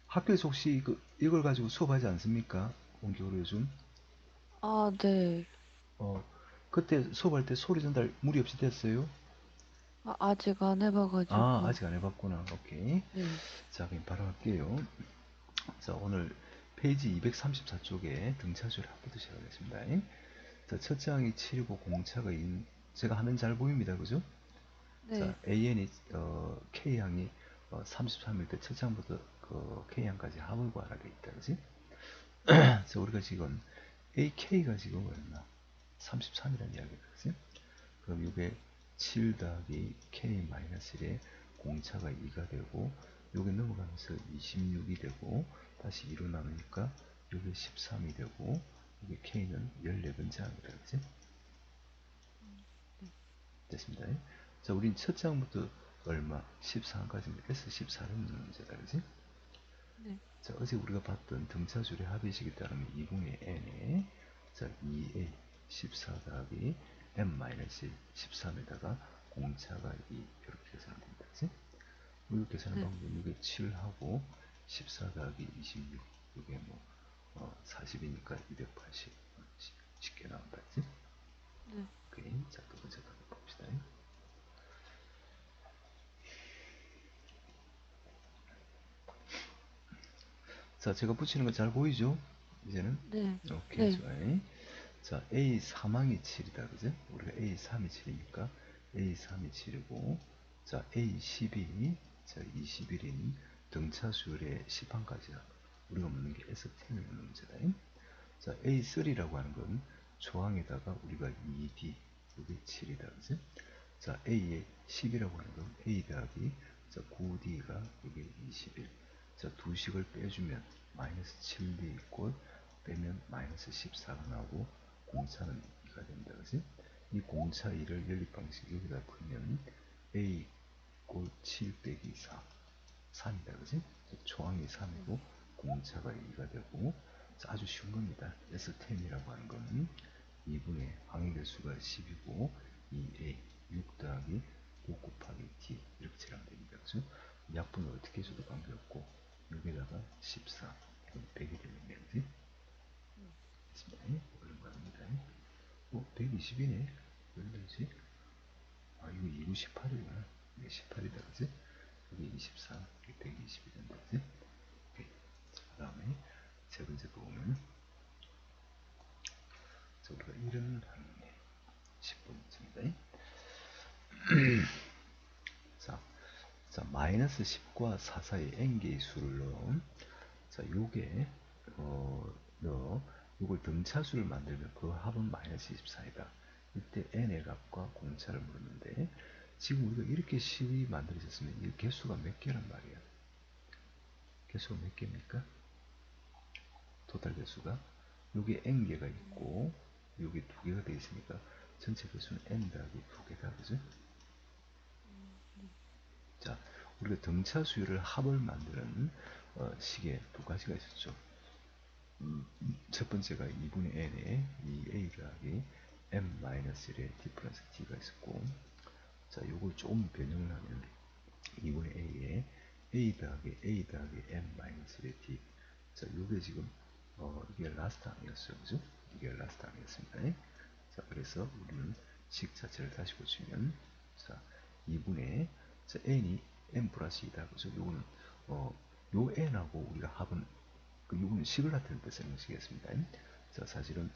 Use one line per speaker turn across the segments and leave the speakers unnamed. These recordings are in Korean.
학교에서 혹시 이걸 가지고 수업하지 않습니까? 공교로 요즘.
아, 네.
어, 그때 수업할 때 소리 전달 무리 없이 됐어요?
아, 아직 안
아,
해봐가지고.
아직 안 해봤구나. 오케이.
네.
자, 그럼 바로 할게요. 자, 오늘 페이지 234쪽에 등차수를 합부터 시작하겠습니다. 자, 첫 장이 7이고 공차가 2. 제가 화면 잘 보입니다. 그죠? 자,
네.
AN이, K항이 33일 때 첫 장부터 K항까지 합을 구하라 돼 있다. 그지? 그래서 우리가 지금 AK가 지금 얼마? 33이라는 이야기다. 그지? 그럼 이게 7 더하기 K-1에 공차가 2가 되고, 요게 넘어가면서 26이 되고, 다시 2로 나누니까 요게 13이 되고, 이게 K는 14번째 항이다. 그지?
네.
됐습니다. 자, 우린 첫 장부터 얼마? 14항까지입니다. S14를 묻는 문제다. 그지?
네.
자, 어제 우리가 봤던 등차줄의 합의식에 따르면 2분의 n에 자, 2a 14 더하기 m-1 13에다가 공차가 2 이렇게 계산하면 됩니다. 그치? 우리 계산한
네.
방법은 이게 7하고 14 더하기 26 이게 뭐 40이니까 280 쉽게 나온다. 그치?
네.
오케이. 자, 두 번째 답을 봅시다. 자, 제가 붙이는 거 잘 보이죠? 이제는?
네.
오케이,
네.
좋아요. 자, A 3항이 7이다. 그죠? 우리가 A 3이 7이니까 A 3이 7이고, 자, A 12, 자, 21인 등차수열의 10항까지 우리가 묻는 게 S10을 묻는 문제다. 자, A 3라고 하는 건 조항에다가 우리가 2D, 이게 7이다. 그죠? 자, A의 10이라고 하는 건 A 더하기, 자, 9D가 이게 21. 자, 두 식을 빼주면 마이너스 7D 있고, 빼면 마이너스 14가 나오고, 공차는 2가 됩니다. 그지? 이 공차 2를 연립방식 여기다 풀면 A 꼴 7 빼기 4, 3이다. 그지? 조항이
네.
3이고, 공차가 2가 되고, 자, 아주 쉬운 겁니다. S10이라고 하는 건 2분의 항의 개수가 10이고 2a 6 더하기 5 곱하기 d 이렇게 칠하면 됩니다. 그죠? 약분을 어떻게 해줘도 관계없고 6에다가 14 이건 100이 되겠네. 그지? 됐습니다. 얼른 가봅니다. 120이네. 왜 그러지? 아, 이거 2구 18이구나. 이게 18이다. 그지? 이게 24, 이게 120이 된다. 그지? 오케이. 그 다음에 세 번째 거 보면 우리가 이런 항의 10번째입니다. 자, 자, 마이너스 10과 4 사이 n개의 수를 넣어. 자, 요게, 너, 요걸 등차수를 만들면 그 합은 마이너스 24이다. 이때 n의 값과 공차를 물었는데, 지금 우리가 이렇게 식이 만들어졌으면 이 개수가 몇 개란 말이야? 개수가 몇 개입니까? 토탈 개수가. 요게 n개가 있고, 요게 두 개가 되어 있으니까 전체 개수는 n 더하기 두 개다. 그죠? 자, 우리가 등차수열을 합을 만드는 식에 두 가지가 있었죠. 첫 번째가 2분의 n에 2a 더하기 m-1의 d 플러스 t가 있었고, 자, 요걸 조금 변형을 하면 2분의 a에 a 더하기 m-1의 d. 자, 요게 지금 이게 라스트 항이었어요. 그죠? 이게 라스트 항이었습니다. 자, 그래서 우리는 식 자체를 다시 고치면, 자, 2분의, 자, n이 n 플러스 2다. 그죠? 요거는 요 n하고 우리가 합은 요거는 식을 나타낼 쓰는 식이었습니다. 자, 사실은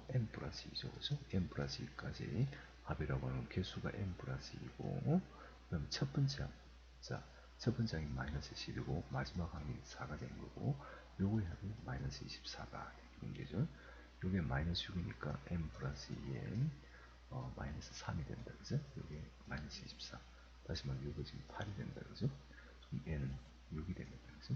n 플러스 2죠. 그죠? n 플러스 2까지 합이라고 하는 개수가 n 플러스 2고, 그럼 첫 번째 항, 자, 첫 번째 항이 마이너스 10이고 마지막 항이 4가 되는 거고, 요거의 합이 마이너스 24가 되는 거죠. 요게 마이너스 6이니까 n 플러스 2n 마이너스 3이 된다. 그죠? 요게 마이너스 24. 다시 말해 요거 지금 8이 된다. 그죠? 그럼 n은 6이 됩니다. 그죠?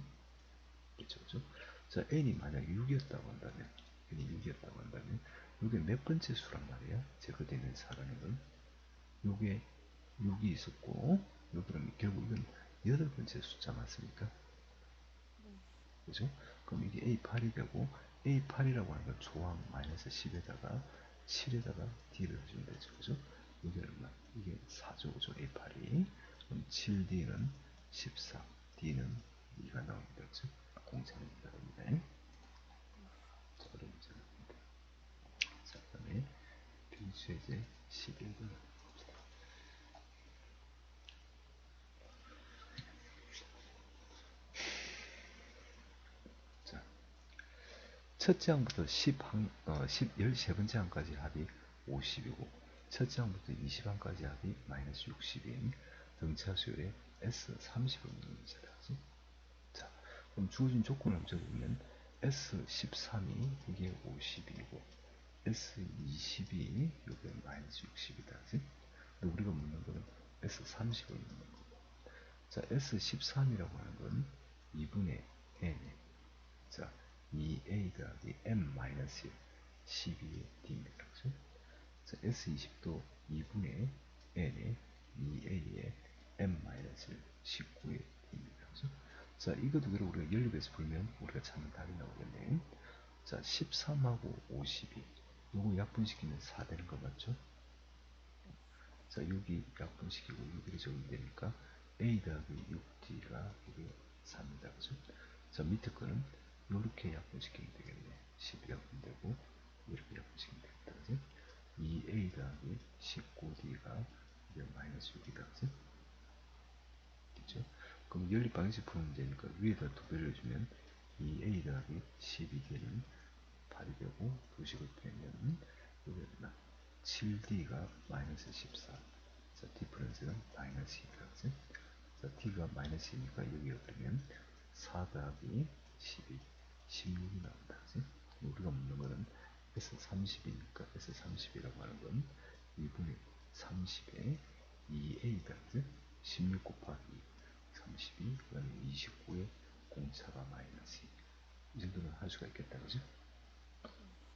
그렇죠, 그렇죠? 자, n이 만약 6이었다고 한다면, n이 6이었다고 한다면, 이게 몇 번째 수란 말이야? 제거되어 있는 사라는 건, 요게 6이 있었고, 요 그럼 결국 이건 여덟 번째 숫자 맞습니까? 그죠? 그럼 이게 A8이 되고, A8이라고 하는 건 조항 마이너스 10에다가 7에다가 D를 해주면 되죠. 그죠? 이게 얼마? 이게 4죠. 그죠? A8이. 그럼 7D는 14, D는 2가 나옵니다. 즉 공차는 2가 됩니다. 자, 어려운 문제 나옵니다. 자, 그 다음에 필수예제 11번. 자, 첫째 항부터 13번째 항까지 합이 50이고 첫째 항부터 20항까지 합이 마이너스 60인 등차수열의 S30을 묻는 문제다. 자, 그럼 주어진 조건을 한번 적어보면 S13이 이게 50이고 S20이 이게 마이너스 60이다. 근데 우리가 묻는 거는 S30을 묻는 거고. 자, S13이라고 하는 건 2분의 n. 자, 2a 더하기 m-1 12의 d입니다. 그죠? 자, S20도 2분의 n에 2a의 m-1 19의 d입니다. 그죠? 자, 이거 두 개를 우리가 연립해서 풀면 우리가 찾는 답이 나오겠네. 자, 13하고 52. 요거 약분시키면 4 되는 거 맞죠? 자, 여기 약분시키고 여기를 적으면 되니까 a 더하기 6d가 이게 4입니다. 그죠? 자, 밑에 거는 이렇게 약분시키면 되겠네. 10 약분되고 이렇게 약분시키면 되겠다. 그죠? 2a 더하기 19d가 이게 마이너스 6이다. 그죠? 그죠? 그럼 연립 방식 푸는 문제니까 위에다 2배를 주면 2a 더하기 12d는 8이 되고 도식을 빼면 여기 얼마? 7d가 마이너스 14. 자, 디퍼런스는 마이너스 2가. 자, d가 마이너스 2니까 여기 그러면 4 더하기 12, 16이 나온다. 그치? 우리가 묻는 거는 S30이니까 S30이라고 하는 건 2분의 30에 2a다. 그치? 16 곱하기 32, 그 다음에 29에 공차가 마이너스 2. 이 정도는 할 수가 있겠다. 그죠?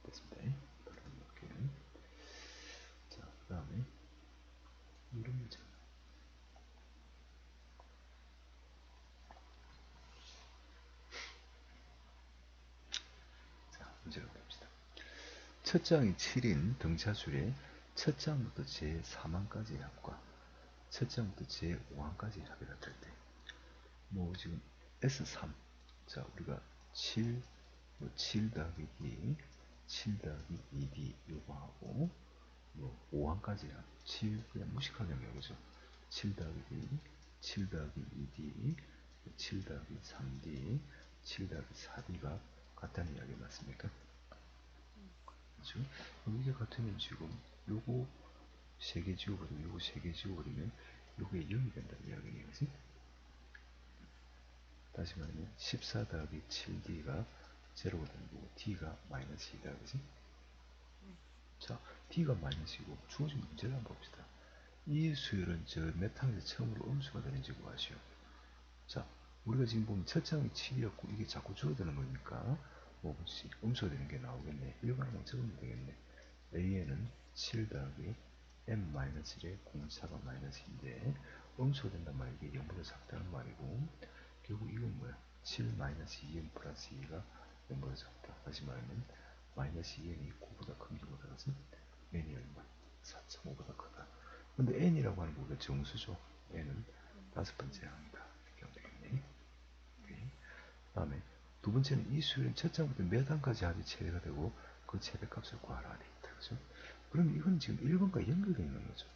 됐습니다. 바로 넣을게요. 자, 그 다음에 이런 문제. 자, 문제로 봅시다. 첫 장이 7인 등차술의 첫 장부터 제4항까지의 합과 첫 장부터 제5항까지의 합이 같을 때, 뭐 지금 S3, 자 우리가 7, 뭐7 더하기 D, 7 더하기 2D 요거하고 뭐 5항까지 합, 7 그냥 무식하게 외우죠. 7 더하기 D, 7 더하기 2D, 7 더하기 3D, 7 더하기 4D가 같다는 이야기 맞습니까? 그렇죠? 그럼 이게 같으면 지금 요거 3개 지워버리고 요거 3개 지워버리면 요게 0이 된다는 이야기네요. 그치? 다시 말하면 14 더하기 7d가 제로가 되는 거고 d가 마이너스 2다. 그치? 자, d가 마이너스이고 주어진 문제를 한번 봅시다. 이 수열은 저 몇 항에서 처음으로 음수가 되는지 구하시오. 자, 우리가 지금 보면 첫 장이 7이었고 이게 자꾸 줄어드는 거니까 뭐 음수가 되는 게 나오겠네. 일반으로 적으면 되겠네. a에는 7 더하기 m-1의 공차가 마이너스인데 음수가 된단 말이야. 이게 0보다 작다는 말이고 결국 이건 뭐야? 7 마이너스 2m 플러스 2가 0보다 작다. 다시 말하면 마이너스 2n이 9보다 큰 경우다. 그래서 n이 얼마? 4.5보다 크다. 근데 n이라고 하는 거가 정수죠. n은 다섯 번째 항이다. 이렇게 하면 되겠네. 오케이. 다음에 두 번째는 이 수열은 첫 장부터 몇 항까지 합이 최대가 되고 그 최대값을 구하라 돼 있다. 그죠? 그럼 이건 지금 1번과 연결되어 있는 거죠.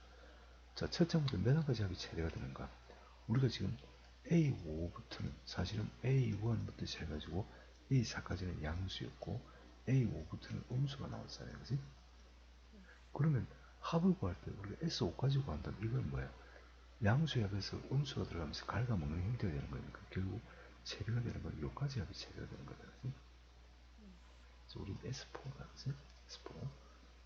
자, 첫 장부터 몇 항까지 합이 최대가 되는가? 우리가 지금 A5부터는 사실은 A1부터 시작해가지고 A4까지는 양수였고 A5부터는 음수가 나왔잖아요. 그지? 그러면 합을 구할 때 우리가 S5까지 구한다면 이건 뭐야? 양수의 합에서 음수가 들어가면서 갉아먹는 형태가 되는 거니까 결국 최대가 되는 건 요까지 합이 최대가 되는 거다. 그지? 그래서 우리 S4다. 그지? S4.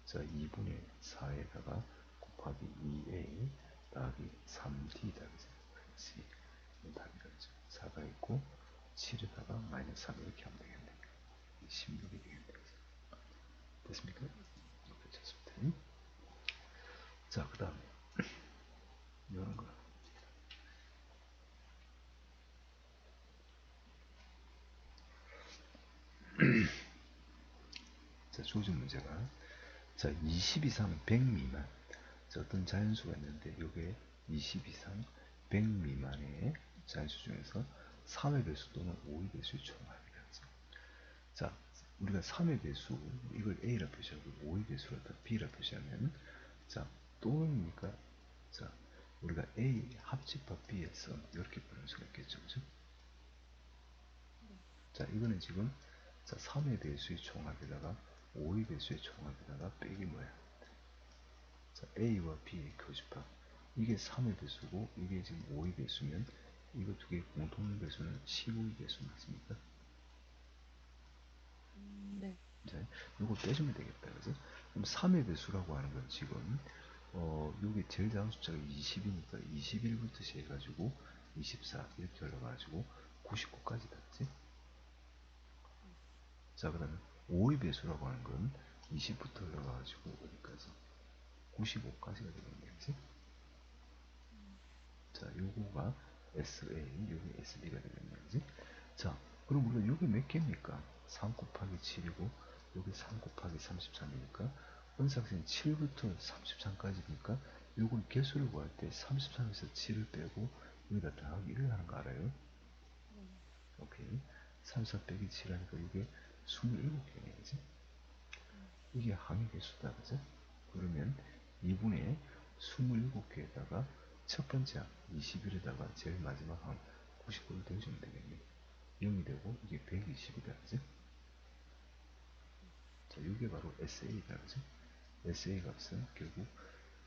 자, 2분의 4에다가 곱하기 2A 더하기 3D다. 그지? 답이라 그죠? 4가 있고 7에다가 마이너스 3 이렇게 하면 되겠네. 16이 되겠네. 그죠? 됐습니까? 괜찮습니다. 자, 그 다음에 이런 거. 자, 주어진 문제가 자, 20 이상 100 미만. 자, 어떤 자연수가 있는데 요게 20 이상 100 미만의 자연수 중에서 3의 배수 또는 5의 배수의 총합이다. 자, 우리가 3의 배수, 이걸 A라 표시하고 5의 배수를 B라 표시하면, 자, 또는이니까, 자, 우리가 A 합집합 B에서 이렇게 보낼 수가 있겠죠. 그죠? 자, 이거는 지금, 자, 3의 배수의 총합에다가 5의 배수의 총합에다가 빼기 뭐야? 자, A와 B의 교집합. 이게 3의 배수고, 이게 지금 5의 배수면, 이거 두 개의 공통 배수는 15의 배수 맞습니까?
네.
자, 이거 빼주면 되겠다. 그죠? 그럼 3의 배수라고 하는 건 지금, 여기 제일 작은 숫자가 20이니까 21부터 시작해가지고 24 이렇게 올라가가지고 99까지 닿지? 자, 그 다음에 5의 배수라고 하는 건 20부터 올라가가지고 어디까지? 95까지가 되겠네. 그치? 자, 요거가 SA, 요게 SB가 되겠네. 그치? 자, 그럼 우리가 요게 몇 개입니까? 3 곱하기 7이고, 요게 3 곱하기 33이니까, 원상수는 7부터 33까지니까, 요걸 개수를 구할 때 33에서 7을 빼고, 여기다 더하기 1을 하는 거 알아요? 오케이. 33 빼기 7 하니까 이게 27개네. 그치? 이게 항의 개수다. 그죠? 그러면 2분의 27개에다가 첫 번째 항 21에다가 제일 마지막 항 99를 대주면 되겠네. 0이 되고 이게 120이다. 그죠? 자, 이게 바로 SA다. 그죠? SA 값은 결국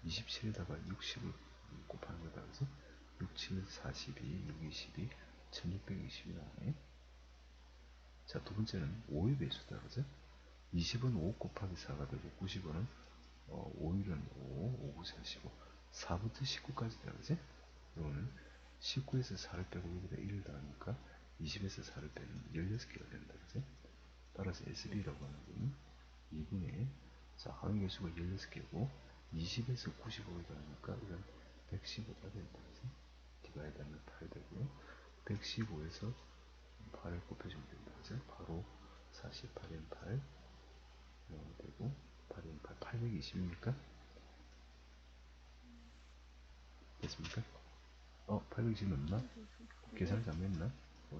27에다가 60을 곱하는 거다. 그죠? 6, 7, 42, 6, 22, 1620이 나오네. 자, 두 번째는 5의 배수다. 그죠? 20은 5 곱하기 4가 되고 90은 5일은 5, 5, 45, 4부터 19까지다. 그지? 이거는 19에서 4를 빼고 여기다 1을 더하니까 20에서 4를 빼면 16개가 된다. 그지? 따라서 SB라고 하는 건 2분의, 자, 항의 개수가 16개고 20에서 95를 더하니까 이건 115가 된다. 그지? 디바이드 하면 8 되고요. 115에서 8을 곱해주면 된다. 그지? 바로 48인 8 되고 8인 8, 820입니까? 됐습니까? 820 넘나? 계산을 잘못했나?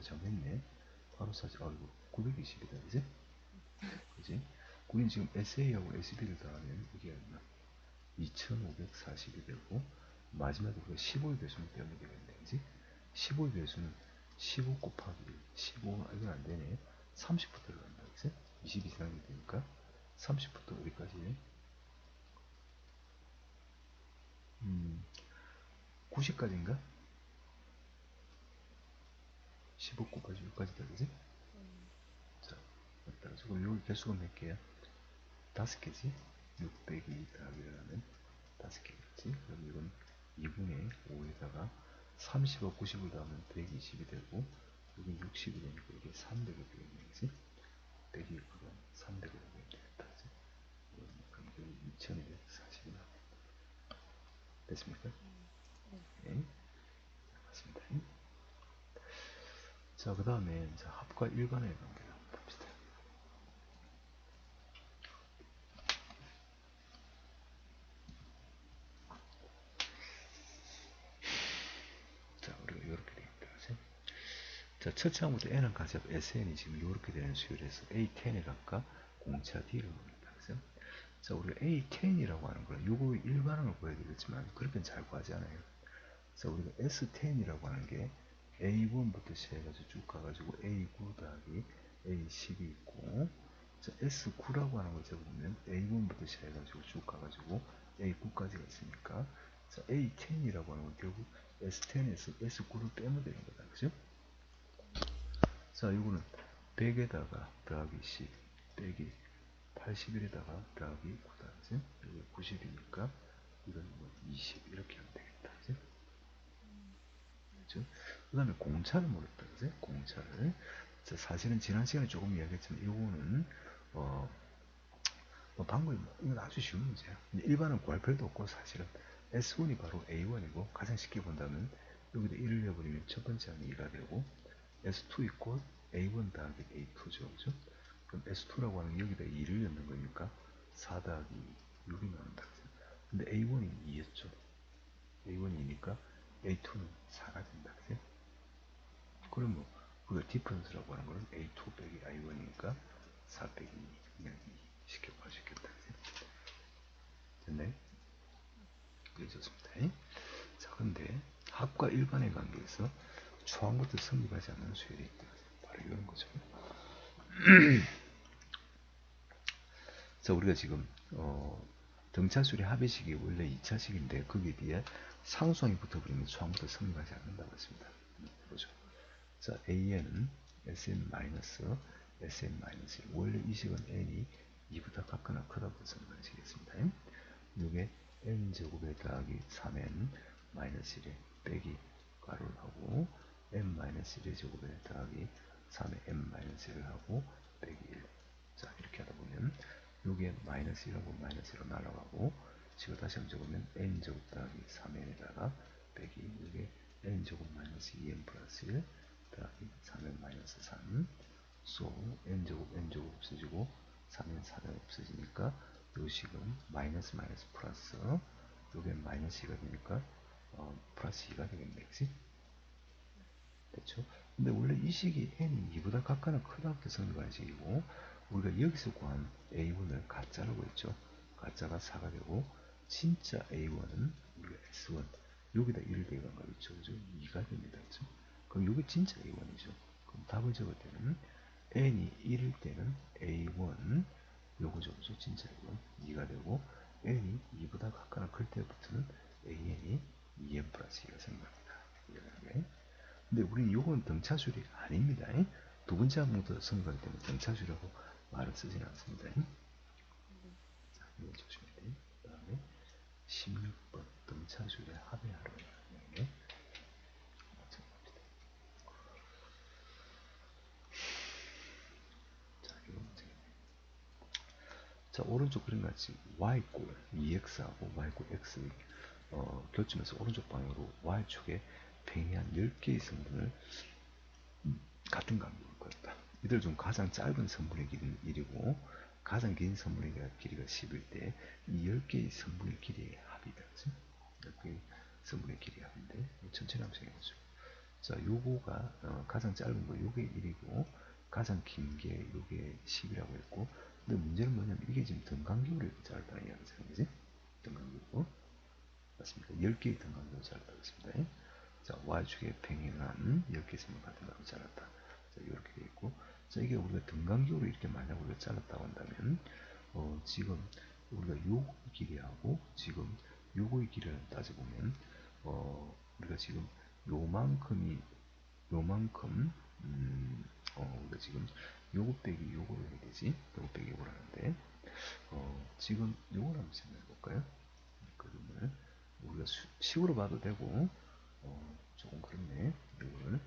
잘못했네. 바로 사지, 아이고, 920이다, 그지? 그지? 우린 지금 SA하고 SB를 더하면 이게 얼마? 2540이 되고, 마지막에 우리가 15의 배수는 빼면 되겠네, 그지? 15의 배수는 15 곱하기 15, 이건 안 되네. 30부터 들어간다, 그지? 20 이상이 되니까, 30부터 어디까지? 90까지인가? 15 곱하기 6까지다, 그지? 자, 따라서 여기 개수가 몇 개야? 5개지? 6 빼기 더하기를 하면 5개겠지? 그럼 이건 2분의 5에다가 30와 90을 더하면 120이 되고, 여기 60이 되니까 이게 300이 되겠네, 그지? 빼기 9가 300이 되겠다, 그지? 그럼 여기 2240이 나와. 됐습니까? 네, 맞습니다. 자, 그 다음에 합과 일반의 관계를 한번 봅시다. 자, 우리가 이렇게 되겠다, 그지? 자, 첫째 항부터 n은 가접 SN이 지금 이렇게 되는 수열에서 A10의 값과 공차 D를 봅니다. 그죠? 자, 우리가 A10이라고 하는 거는 요거 일반항을 구해야 되겠지만 그렇게 잘 구하지 않아요. 자, 우리가 S10이라고 하는 게 A1부터 시작해가지고 쭉 가가지고 A9 더하기 A10이 있고, 자, S9라고 하는 걸 적어보면 A1부터 시작해가지고 쭉 가가지고 A9까지가 있으니까, 자, A10이라고 하는 건 결국 S10에서 S9를 빼면 되는 거다. 그죠? 자, 이거는 100에다가 더하기 10 빼기 81에다가 더하기 9다. 그지? 이게 90이니까 이건 뭐 20 이렇게 하면 되겠다. 그지? 그죠? 그 다음에 공차를 물었다. 그지? 공차를. 자, 사실은 지난 시간에 조금 이야기했지만 이거는 어, 방법이 이건 아주 쉬운 문제야. 일반은 구할 필요도 없고 사실은 S1이 바로 A1이고 가장 쉽게 본다면 여기다 1을 해버리면 첫 번째 항이 2가 되고 S2 있고 A1 더하기 A2죠. 그죠? 그럼 S2라고 하는 게 여기다 2를 넣는 거니까 4 더하기 6이 나온다. 그죠? 근데 A1이 2였죠. A1이 2니까 A2는 4가 된다. 그죠? 그럼 뭐 우리가 디퍼런스라고 하는 거는 A2 빼기 I1이니까 4 빼기 2 그냥 2 쉽게 구할 수 있겠다. 됐나요? 네, 좋습니다. 자, 근데 합과 일반의 관계에서 초항부터 성립하지 않는 수열이 있다. 바로 이런 거죠. 자, 우리가 지금 등차수열의 합의식이 원래 2차식인데 거기에 비해 상수항이 붙어버리면 초항부터 성립하지 않는다고 했습니다. 보죠. 자, AN은 SM-SM-1 원래 이 식은 n이 2보다 같거나 크다고 생각하면 되겠습니다. 이게 n제곱에 더하기 3n 마이너스 1에 빼기 가로를 하고 n-1의 제곱에 더하기 3의 n-1을 하고 빼기 1. 자, 이렇게 하다 보면 요게 마이너스 1하고 마이너스 1로 날아가고 지금 다시 한번 적으면 n제곱 더하기 3n에다가 빼기 이게 n제곱 마이너스 2n 플러스 1 더하기 3n 마이너스 3 소 n제곱 없어지고 3n 4는 없어지니까 요 식은 마이너스 마이너스 플러스 요게 마이너스 2가 되니까 플러스 2가 되겠네. 그치? 됐죠? 근데 원래 이 식이 n이 2보다 같거나 크다고 해서 성립하는 식이고 우리가 여기서 구한 a1을 가짜라고 했죠. 가짜가 4가 되고 진짜 a1은 우리가 s1 여기다 1을 대입한 거겠죠. 그죠? 2가 됩니다. 그죠? 그럼 이게 진짜 a1이죠. 그럼 답을 적을 때는 n이 1일 때는 a1 요거죠. 그죠? 진짜 a1 2가 되고 n이 2보다 같거나 클 때부터는 an이 2n 플러스 2가 생깁니다. 이해가요? 근데 우리는 요건 등차수열이 아닙니다. 두 번째 항목도 성립하기 때문에 등차수열이라고 말을 쓰진 않습니다. 자, 이거 조심해야 돼. 그 다음에 16번 등차수열의 합의하라는 내용에 마찬가지입니다. 자, 이거 문제. 자, 오른쪽 그림 같이 y꼴 2x하고 y꼴 x 교점에서 오른쪽 방향으로 y축에 팽이한 10개의 성분을 같은 간격으로 그렸다. 이들 중 가장 짧은 성분의 길이는 1이고 가장 긴 성분의 길이가 10일 때 이 10개의 성분의 길이의 합이다. 그치? 10개의 성분의 길이의 합인데 천천히 한번 생각해보죠. 자, 요거가 가장 짧은 거 요게 1이고 가장 긴 게 요게 10이라고 했고 근데 문제는 뭐냐면 이게 지금 등간격으로 이렇게 짧다는 이야기잖아요. 그지? 등간격으로 맞습니까? 10개의 등간격으로 짧다고 했습니다. 자, y축에 평행한 10개 선을 같은 거로 잘랐다. 자, 이렇게 되어 있고, 자, 이게 우리가 등간격으로 이렇게 만약 우리가 잘랐다고 한다면, 지금 우리가 요 길이하고 지금 요거의 길이를 따져보면, 우리가 지금 요만큼이, 요만큼, 우리가 지금 요거 빼기 요거를 해야 되지? 요거 빼기 요거를 하는데, 지금 요걸 한번 생각해 볼까요? 그림을 우리가 식으로 봐도 되고 조금 그렇네. 이거를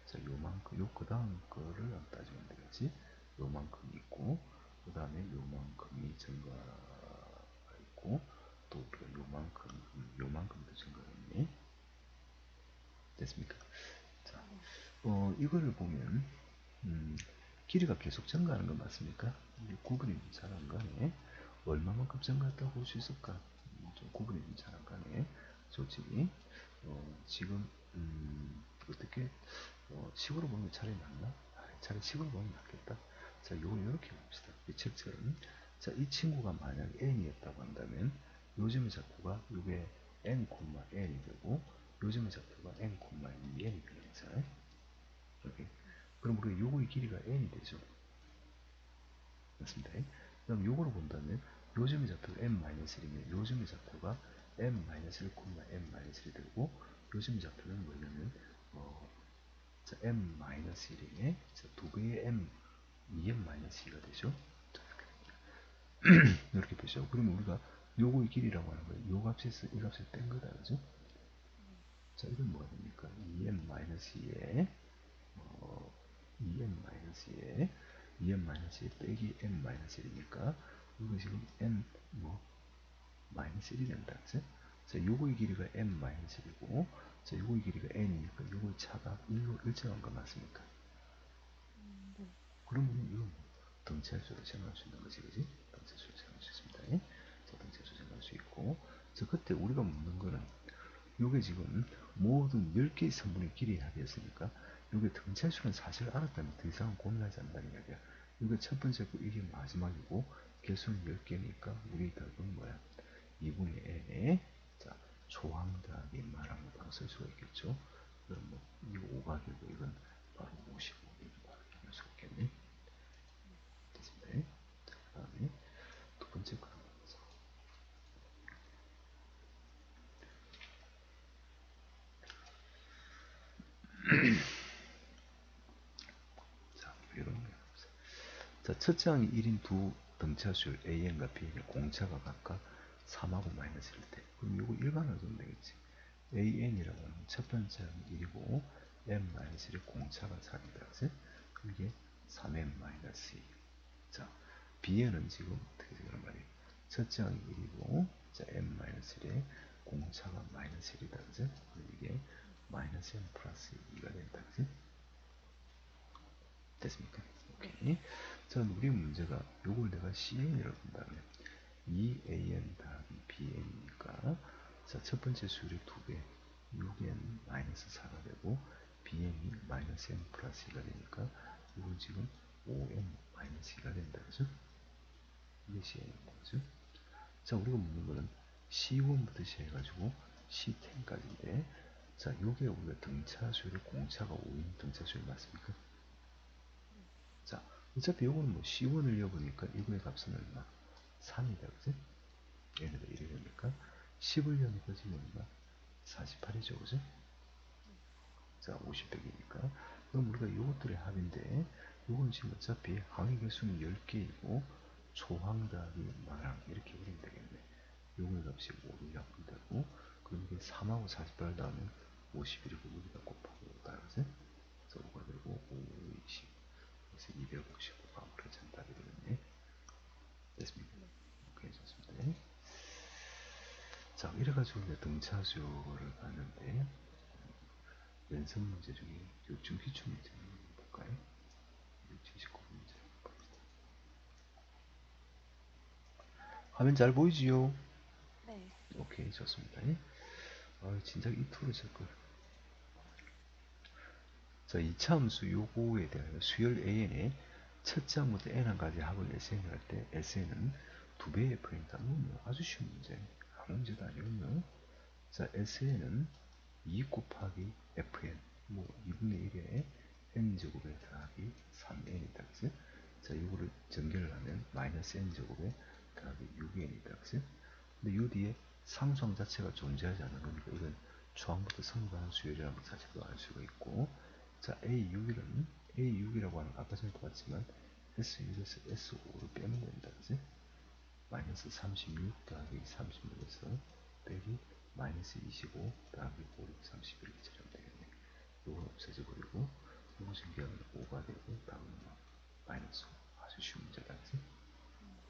자 요만큼 그 다음 거를 안 따지면 되겠지. 요만큼이 있고 그 다음에 요만큼이 증가가 있고 또 우리가 요만큼도 증가가 있네. 됐습니까? 자, 이거를 보면 길이가 계속 증가하는 건 맞습니까? 구분이 잘 안 가네. 얼마만큼 증가했다고 볼 수 있을까? 좀 구분이 잘 안 가네. 솔직히 지금 어떻게 식으로 보면 차라리 낫나? 차라리 식으로 보면 낫겠다. 자, 요거 이렇게 봅시다. 이 책처럼 자, 이 친구가 만약 n이었다고 한다면 요즘의 좌표가 요게 n, n이 되고 요즘의 좌표가 n, 2n이 되는 거잖아요. 이렇게. 그럼 우리가 요거의 길이가 n이 되죠. 맞습니다. 그럼 요거로 본다면 요즘의 좌표가 n-1이면 요즘의 좌표가 n-1, n-1이 되고 요즘의 좌표는 뭐냐면 자, n-1이네 두 배의 n 2n-2가 되죠. 이렇게 보시죠. 그러면 우리가 요거의 길이라고 하는 거예요. 요 값에서 이 값을 뺀 거다. 그죠? 자, 이건 뭐가 됩니까? 2n-2에 2n-2에 2n-2 빼기 n-1이니까 이거 지금 n 마이너스 1이 된다. 그치? 자, 요거의 길이가 n-1이고 자, 요거의 길이가 n이니까 요거의 차가 1로 일정한 거 맞습니까?
네.
그러면 이건 등차수로 생각할 수 있는 거지, 그지? 등차수로 생각할 수 있습니다. 자, 등차수로 생각할 수 있고 자, 그때 우리가 묻는 거는 요게 지금 모든 10개의 성분의 길이의 합이었으니까 이게 등차수는 사실 알았다면 더 이상은 고민하지 않는다는 이야기야. 이게 첫 번째고 이게 마지막이고 개수는 10개니까 우리 답은 뭐야? 2분의 n에 자 조항 더하기 마랑을 바로 쓸 수가 있겠죠. 그럼 뭐 이거 5가 되고 이건 바로 55 이렇게 바로 할 수가 있겠네. 됐습니다. 그 다음에 두 번째 거 자 이런 게 자, 첫째 항이 1인 두 등차수열 AN과 BN의 공차가 각각 3하고 마이너스일 때 그럼 이거 일반으로 두면 되겠지. AN이라고 하는 첫 번째 항이 1이고 M-1의 공차가 4입니다. 그래서 이게 3M-2. 자, BN은 지금 어떻게 되는 말이에요? 첫째 항이 1이고 자, M-1의 공차가 마이너스 1이다. 그래서 이게 마이너스 M 플러스 2가 된다. 그래서 됐습니까?
네.
오케이. 자, 우리 문제가 요걸 내가 CN이라고 한다면 2AN 더하기 BN이니까 자, 첫 번째 수열이 2배 6N 마이너스 4가 되고 BN이 마이너스 N 플러스 2가 되니까 이건 지금 5N 마이너스 2가 된다. 그죠? 이게 CN인 거죠. 자, 우리가 묻는 거는 C1부터 시작해가지고 C10까지인데 자, 요게 우리가 등차 수열의 공차가 5인 등차 수열 맞습니까? 자, 어차피 요거는 뭐 C1을 열어보니까 이거의 값은 얼마? 3이다, 그지? 얘네가 1이니까 10을 여니까 지금 얼마? 48이죠, 그죠? 자, 50 빼기니까. 그럼 우리가 요것들의 합인데, 요거는 지금 어차피 항의 개수는 10개이고, 초항 더하기 마랑, 이렇게 그리면 되겠네. 요거의 값이 5이라고 한다고. 그럼 이게 3하고 48 다음에 51이고, 여기다 곱하기 5다, 그지? 그래서 5가 되고, 5, 20. 그래서 255가 우리가 정답이 되겠네. 됐습니까?
네.
오케이, 좋습니다. 자, 이래가지고 이제 등차수를 가는데, 연습 문제 중에 요즘 기출 문제 한번 볼까요? 79문제 봅니다. 화면 잘 보이지요?
네.
오케이, 좋습니다. 진작 이 툴을 쓸걸. 자, 2차 함수 요거에 대하여 수열 AN의 첫째 항부터 N항까지 합을 SN을 할 때 SN은 2배의 F입니다. 뭐 아주 쉬운 문제. 아무 문제도 아니군요. 자, SN은 2 곱하기 Fn, 뭐 2분의 1에 N제곱에 더하기 3N이다. 그치? 자, 이거를 전개를 하면 마이너스 N제곱에 더하기 6N이다. 그치? 근데 요 뒤에 상수항 자체가 존재하지 않는 거니까 이건 초항부터 성립하는 수열이라는 것 자체도 알 수가 있고 자, A6이라는 A6이라고 하는 아까 전에도 봤지만 S6에서 S5를 빼면 된다. 그치? 마이너스 36 더하기 36에서 빼기 마이너스 25 더하기 5, 6, 30 이렇게 처리하면 되겠네. 요건 없어져 버리고 요거 전개하면 5가 되고 다음은 마이너스 5. 아주 쉬운 문제다. 그치?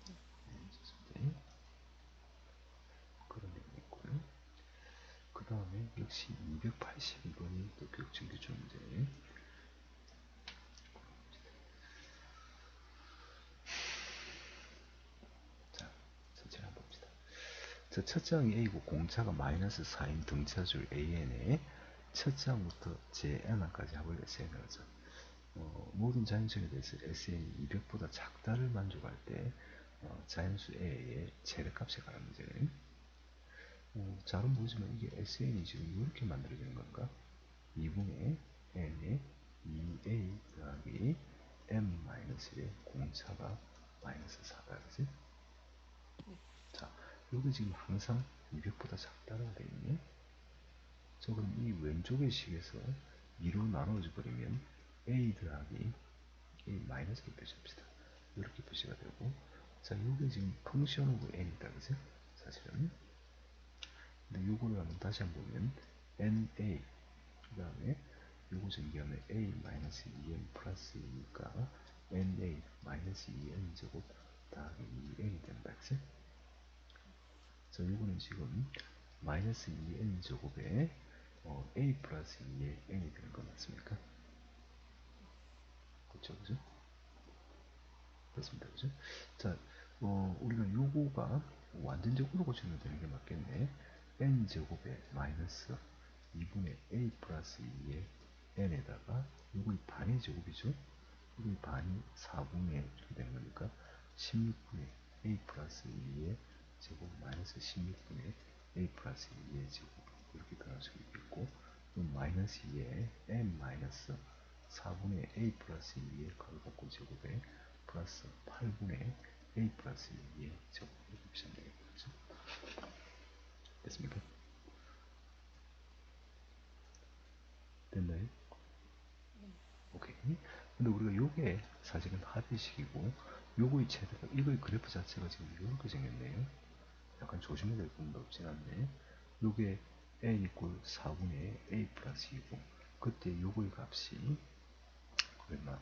네.
네, 좋습니다. 그런 내용이 있고요. 그 다음에 역시 282번이 또 교육청 기출 문제. 자, 전체를 한번 봅시다. 자, 첫째 항이 A고 공차가 마이너스 4인 등차줄 AN에 첫째 항부터 JN항까지 합을 SN을 하자. 모든 자연수에 대해서 SN이 200보다 작다를 만족할 때 자연수 A의 최대값에 관한 문제. 잘은 보지만 이게 SN이 지금 이렇게 만들어지는 건가? 2분의 n에 2a 더하기 m-1의 공차가 마이너스 4다. 그지?
네.
자, 여기 지금 항상 200보다 작다라고 되어 있네. 자, 그럼 이 왼쪽의 식에서 2로 나눠져 버리면 a 더하기 a 마이너스를 표시합시다. 이렇게 표시가 되고, 자, 이게 지금 펑션오브 n이다. 그지? 사실은. 근데 요거를 한번 다시 한번 보면 na 그 다음에 요거 전개하면 a-2n 플러스 2니까 na-2n 제곱 더하기 2n이 된다. 그치? 자, 요거는 지금 마이너스 2n 제곱에 a 플러스 2의 n이 되는 거 맞습니까? 그쵸, 그죠? 됐습니다. 그죠? 자, 우리가 요거가 완전적으로 고치면 되는 게 맞겠네. n 제곱에 마이너스 2분의 a 플러스 2의 n에다가 요거의 반의 제곱이죠. 요거의 반이 4분의 이렇게 되는 거니까 16분의 a 플러스 2의 제곱 마이너스 16분의 a 플러스 2의 제곱 이렇게 변화식이 있고, 마이너스 2에 n 마이너스 4분의 a 플러스 2의 가로바꿔 제곱에 플러스 8분의 a 플러스 2의 제곱 이렇게 표시하면 되겠죠. 됐습니까? 됐나요?
네.
오케이. 근데 우리가 요게 사실은 합의식이고, 요거의 최대가, 이거의 그래프 자체가 지금 이렇게 생겼네요. 약간 조심해야 될 부분도 없진 않네. 요게 n 이꼴 4분의 a 플러스 2고, 그때 요거의 값이 얼마?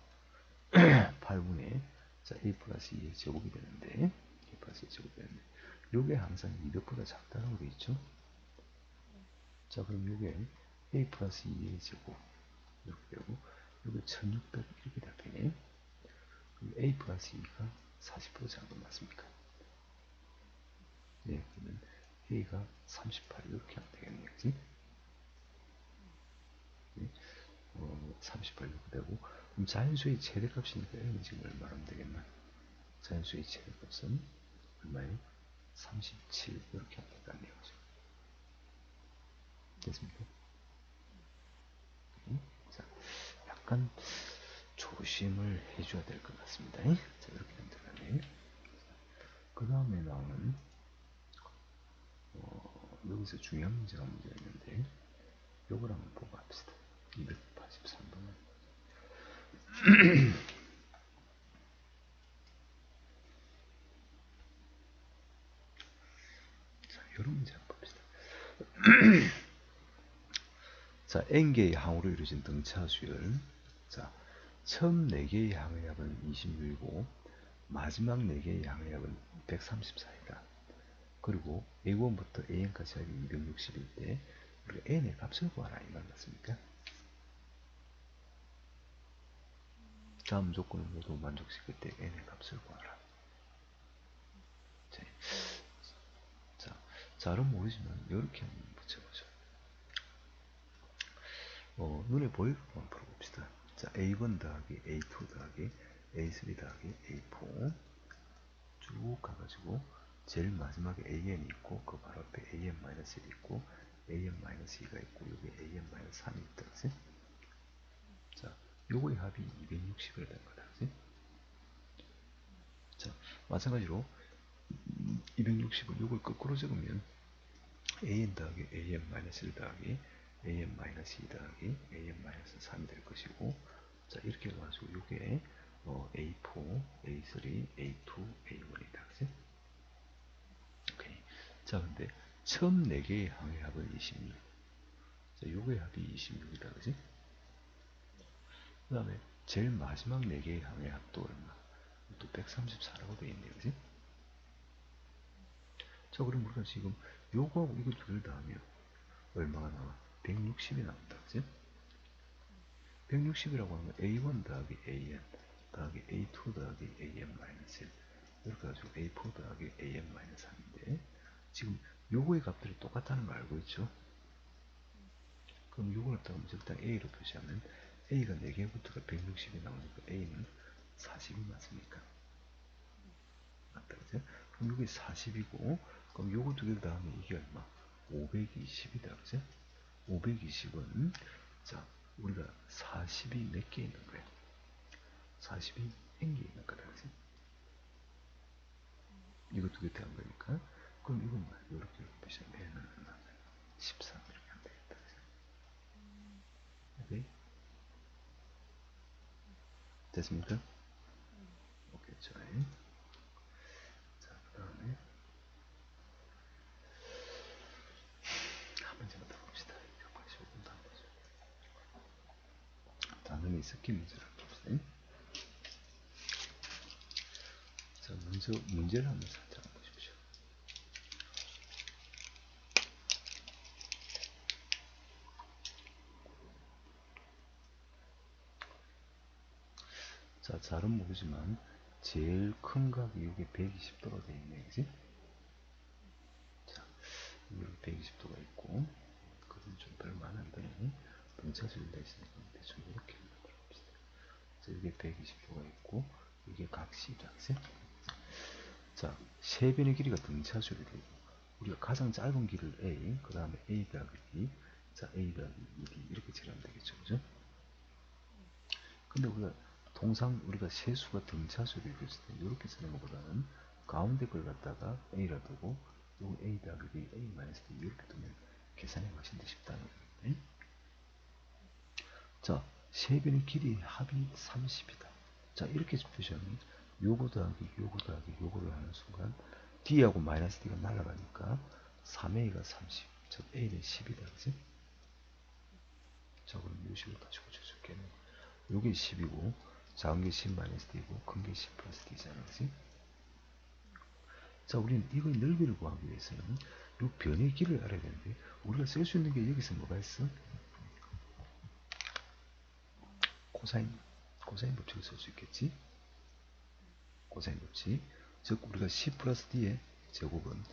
8분의 자, a 플러스 2의 제곱이 되는데, a 플러스 2 제곱이 되는데, 요게 항상 200보다 작다라고 되어 있죠. 자, 그럼 요게 a 플러스 2의 제곱 이렇게 되고, 요게 1600 이렇게 잡히네. 그럼 a 플러스 2가 40% 작은 거 맞습니까? 네, 그러면 a가 38 이렇게 하면 되겠네요. 그치? 네, 38 이렇게 되고, 그럼 자연수의 최대값이니까 n이 지금 얼마나 되겠나? 자연수의 최대값은 얼마예요? 37 이렇게 하면 되겠네요. 됐습니까? 자, 약간 조심을 해줘야 될 것 같습니다. 자, 이렇게 하면 되겠네. 그 다음에 나오는 여기서 중요한 문제가 있는데, 요걸 한번 보고 합시다. 283번. 자, 요런 문제 한번 봅시다. 자, n개의 항으로 이루어진 등차 수열. 자, 처음 4개의 항의 합은 26이고 마지막 4개의 항의 합은 134이다. 그리고 A1부터 AN까지 합이 260일 때 우리가 n의 값을 구하라 이 말 맞습니까? 다음 조건을 모두 만족시킬 때 n의 값을 구하라. 자, 잘은 모르지만 이렇게 한번 붙여보죠. 눈에 보일 것만 풀어봅시다. 자, A1 더하기 A2 더하기 A3 더하기 A4 쭉 가가지고 제일 마지막에 AN이 있고 그 바로 앞에 AN-1이 있고 AN-2가 있고 여기 AN-3이 있다. 그치? 자, 요거의 합이 260을 된 거다. 그치? 자, 마찬가지로 260을 요걸 거꾸로 적으면 AN 더하기 AN-1 더하기 AN-2 더하기 AN-3이 될 것이고, 자, 이렇게 해가지고 요게 A4, A3, A2, A1이다. 그치? 오케이. 자, 근데 처음 4개의 항의 합은 26. 자, 요거의 합이 26이다. 그지? 그 다음에 제일 마지막 4개의 항의 합도 얼마? 또 134라고 되어 있네요. 그지? 자, 그럼 우리가 지금 요거하고 이거 두 개를 더하면 얼마가 나와? 160이 나온다. 그지? 160이라고 하면 A1 더하기 AN 더하기 A2 더하기 AN-1 이렇게 해가지고 A4 더하기 AN-3인데 지금 요거의 값들이 똑같다는 거 알고 있죠? 그럼 요걸 갖다가 일단 A로 표시하면 A가 4개부터가 160이 나오니까 A는 40이 맞습니까? 맞다, 그죠? 그럼 요게 40이고, 그럼 요거 두 개를 더하면 이게 얼마? 520이다, 그죠? 520은, 자, 우리가 40이 몇 개 있는 거야? 40이 n개 있는 거다, 그죠? 이거 두 개 더한 거니까. 그럼 이건 뭐야? 요렇게 표시하면 N은 얼마? 13 이렇게 하면 되겠다, 그죠? 오케이? 됐습니까? 오케이, 좋아요. 자, 그 다음에 한 문제만 더 봅시다. 이거 15분도 안 되죠. 당연히 스킵 문제를 봅시다. 자, 먼저 문제를 한번 살짝 보십시오. 자, 잘은 모르지만 제일 큰 각이 이게 120도로 되어 있네, 그지? 자, 여기 120도가 있고, 그건 좀 별로 마음에 안 드네. 등차수를 내시니까 대충 이렇게 만들어봅시다. 자, 이게 120도가 있고 이게 각시다. 그치? 자, 세 변의 길이가 등차수를 되고 우리가 가장 짧은 길을 A, 그 다음에 A 더하기 B, 자 A 더하기 2D 이렇게 처리하면 되겠죠, 그죠? 근데 우리가 통상 우리가 세수가 등차수를 이루어질 때 이렇게 쓰는 것보다는 가운데 걸 갖다가 A라 두고 요거 A 더하기 B, A 마이너스 B 이렇게 두면 계산이 훨씬 더 쉽다는 거예요. 자, 세 변의 길이 합이 30이다. 자, 이렇게 표시하면 요거 더하기 요거 더하기 요거를 하는 순간 D하고 마이너스 D가 날아가니까 3A가 30, 즉 A는 10이다. 그치? 자, 그럼 요 식으로 다시 고쳐줄게요. 요게 10이고 작은 게 10 마이너스 D고 큰 게 10 플러스 D잖아. 그치? 자, 우리는 이거의 넓이를 구하기 위해서는 요 변의 길을 알아야 되는데 우리가 쓸 수 있는 게 여기서 뭐가 있어? 코사인 법칙을 쓸 수 있겠지? 코사인 법칙. 즉 우리가 10 플러스 D의 제곱은